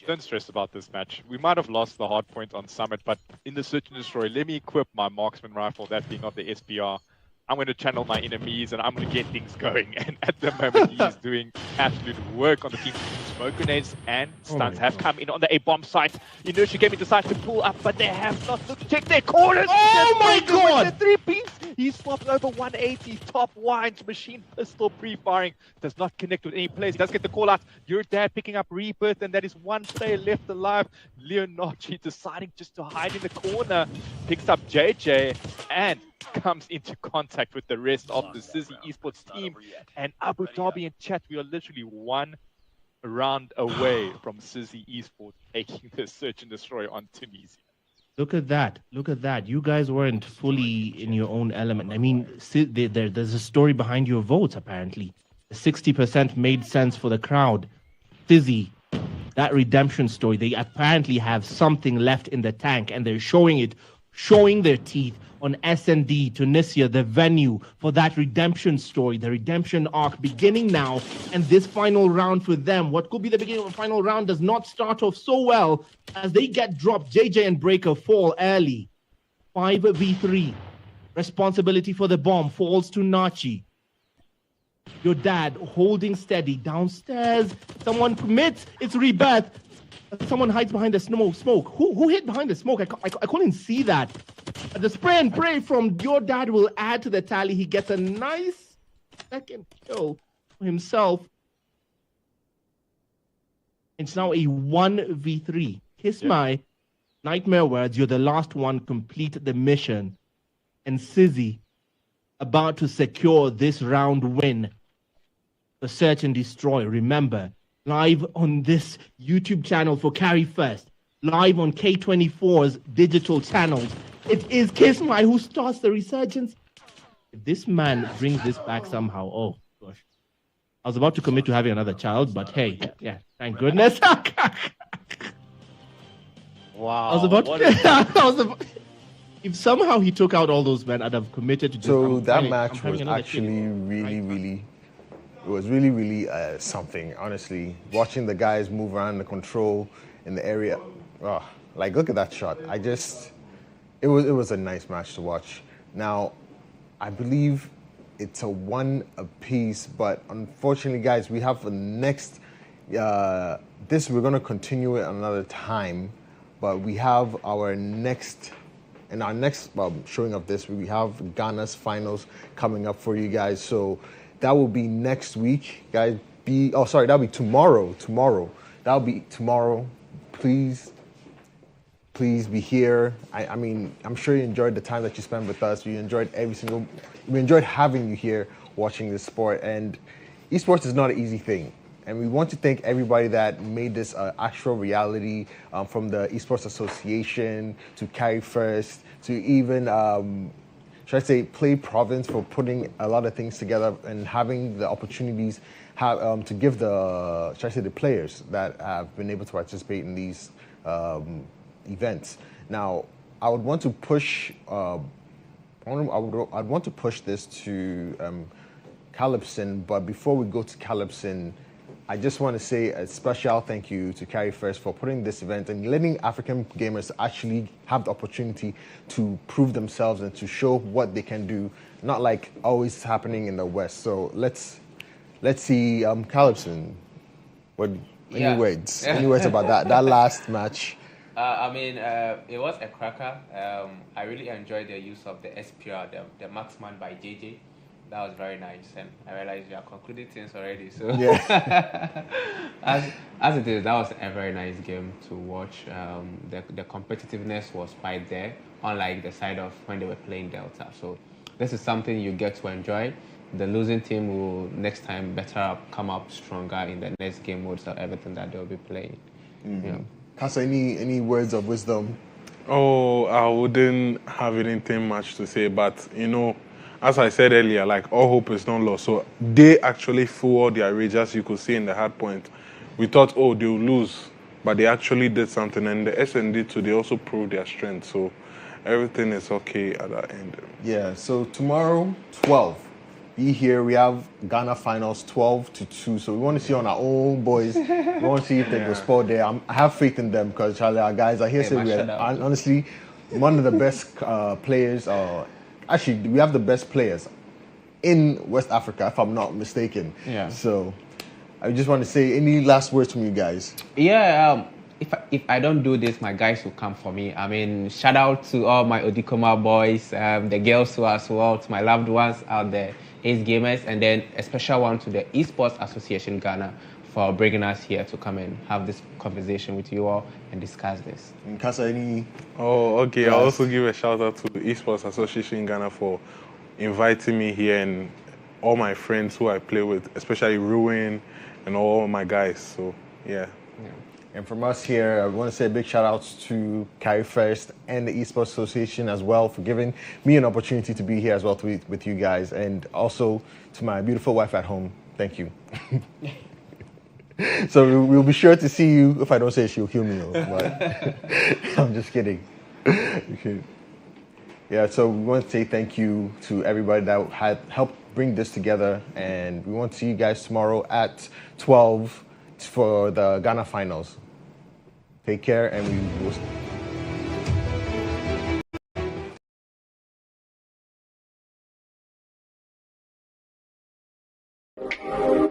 don't stress about this match. We might have lost the hard point on Summit, but in the Search and Destroy, let me equip my marksman rifle, that being of the SPR. I'm going to channel my enemies and I'm going to get things going. And at the moment, he's doing absolute work on the team. Smoke grenades and stuns have come in on the A-bomb site. Inertia Gaming decides to pull up, but they have not looked to check their corners. Oh my God! The 3-piece. He's swapped over 180. Top wines. Machine pistol pre-firing. Does not connect with any players. He does get the call out. Your dad picking up Rebirth, and that is one player left alive. Leonardo deciding just to hide in the corner. Picks up JJ and comes into contact with the rest of the Sizzy Esports team. And Abu Dhabi and chat, we are literally one round away from Sizzy Esports taking the Search and Destroy on Tunisia. Look at that. Look at that. You guys weren't fully in your own element. I mean, there's a story behind your votes, apparently. 60% made sense for the crowd. Sizzy, that redemption story, they apparently have something left in the tank, and they're showing it, showing their teeth on S&D, Tunisia, the venue for that redemption story, the redemption arc beginning now. And this final round for them, what could be the beginning of a final round, does not start off so well as they get dropped. JJ and Breaker fall early. 5v3. Responsibility for the bomb falls to Nachi. Your dad holding steady downstairs. Someone commits. It's Rebirth. Someone hides behind the smoke. Who hid behind the smoke? I couldn't see that. The spray and pray from your dad will add to the tally. He gets a nice second kill for himself. It's now a 1v3. Kiss my nightmare words. You're the last one. Complete the mission. And Sizzy about to secure this round win. The Search and Destroy. Remember, live on this YouTube channel for Carry First. Live on K24's digital channels. It is Kiss My who starts the resurgence. If this man brings this back somehow, oh gosh. I was about to commit to having another child, but hey, yeah, thank goodness. Wow. I was about if somehow he took out all those men, I'd have committed to just... So that match was actually really it was really something, honestly. Watching the guys move around the control in the area. Oh, like, look at that shot. It was a nice match to watch. Now, I believe it's a 1 apiece, but unfortunately, guys, we have the next, this we're gonna continue it another time, but we have our next, in our next showing of this, we have Ghana's finals coming up for you guys. So that will be next week, guys. That'll be tomorrow. That'll be tomorrow. Please be here. I mean, I'm sure you enjoyed the time that you spent with us. We enjoyed having you here watching this sport. And esports is not an easy thing. And we want to thank everybody that made this actual reality, from the Esports Association to Carry First to even, Play Province for putting a lot of things together and having the opportunities to give the players that have been able to participate in these events. Now, I would want to push. I'd want to push this to Calypson, but before we go to Calypson, I just want to say a special thank you to Carry First for putting this event and letting African gamers actually have the opportunity to prove themselves and to show what they can do, not like always happening in the West. So let's see, Calypson. Any words about that last match? It was a cracker. I really enjoyed the use of the SPR, the marksman by JJ. That was very nice, and I realized you are concluding things already. So yeah. as it is, that was a very nice game to watch. The competitiveness was quite there, unlike the side of when they were playing Delta. So this is something you get to enjoy. The losing team will next time better come up stronger in the next game modes of everything that they'll be playing. Mm-hmm. Yeah. Kasa, any words of wisdom? Oh, I wouldn't have anything much to say, but as I said earlier, like all hope is not lost. So they actually fooled their rage, as you could see in the hard point. We thought, oh, they'll lose, but they actually did something, and the SND too, they also proved their strength. So everything is okay at that end. Yeah, so tomorrow, 12. Be here. We have Ghana finals 12-2. So we want to see on our own boys. We want to see if they go sport there. I have faith in them because Charlie, our guys are here. So we are honestly one of the best players. Actually, we have the best players in West Africa, if I'm not mistaken. Yeah. So I just want to say, any last words from you guys? Yeah. If I don't do this, my guys will come for me. I mean, shout out to all my Odikoma boys, the girls too as well, to my loved ones out there, Ace Gamers, and then a special one to the ESports Association Ghana for bringing us here to come and have this conversation with you all and discuss this. In Casa, any? Oh, okay. I'll also give a shout out to the ESports Association Ghana for inviting me here, and all my friends who I play with, especially GHOne and all my guys. So, yeah. And from us here, I want to say a big shout out to Carry First and the Esports Association as well for giving me an opportunity to be here as well with you guys. And also to my beautiful wife at home, thank you. So we'll be sure to see you. If I don't say it, she'll kill me. But I'm just kidding. Okay. Yeah, so we want to say thank you to everybody that had helped bring this together. And we want to see you guys tomorrow at 12 for the Ghana finals. Take care, and we will.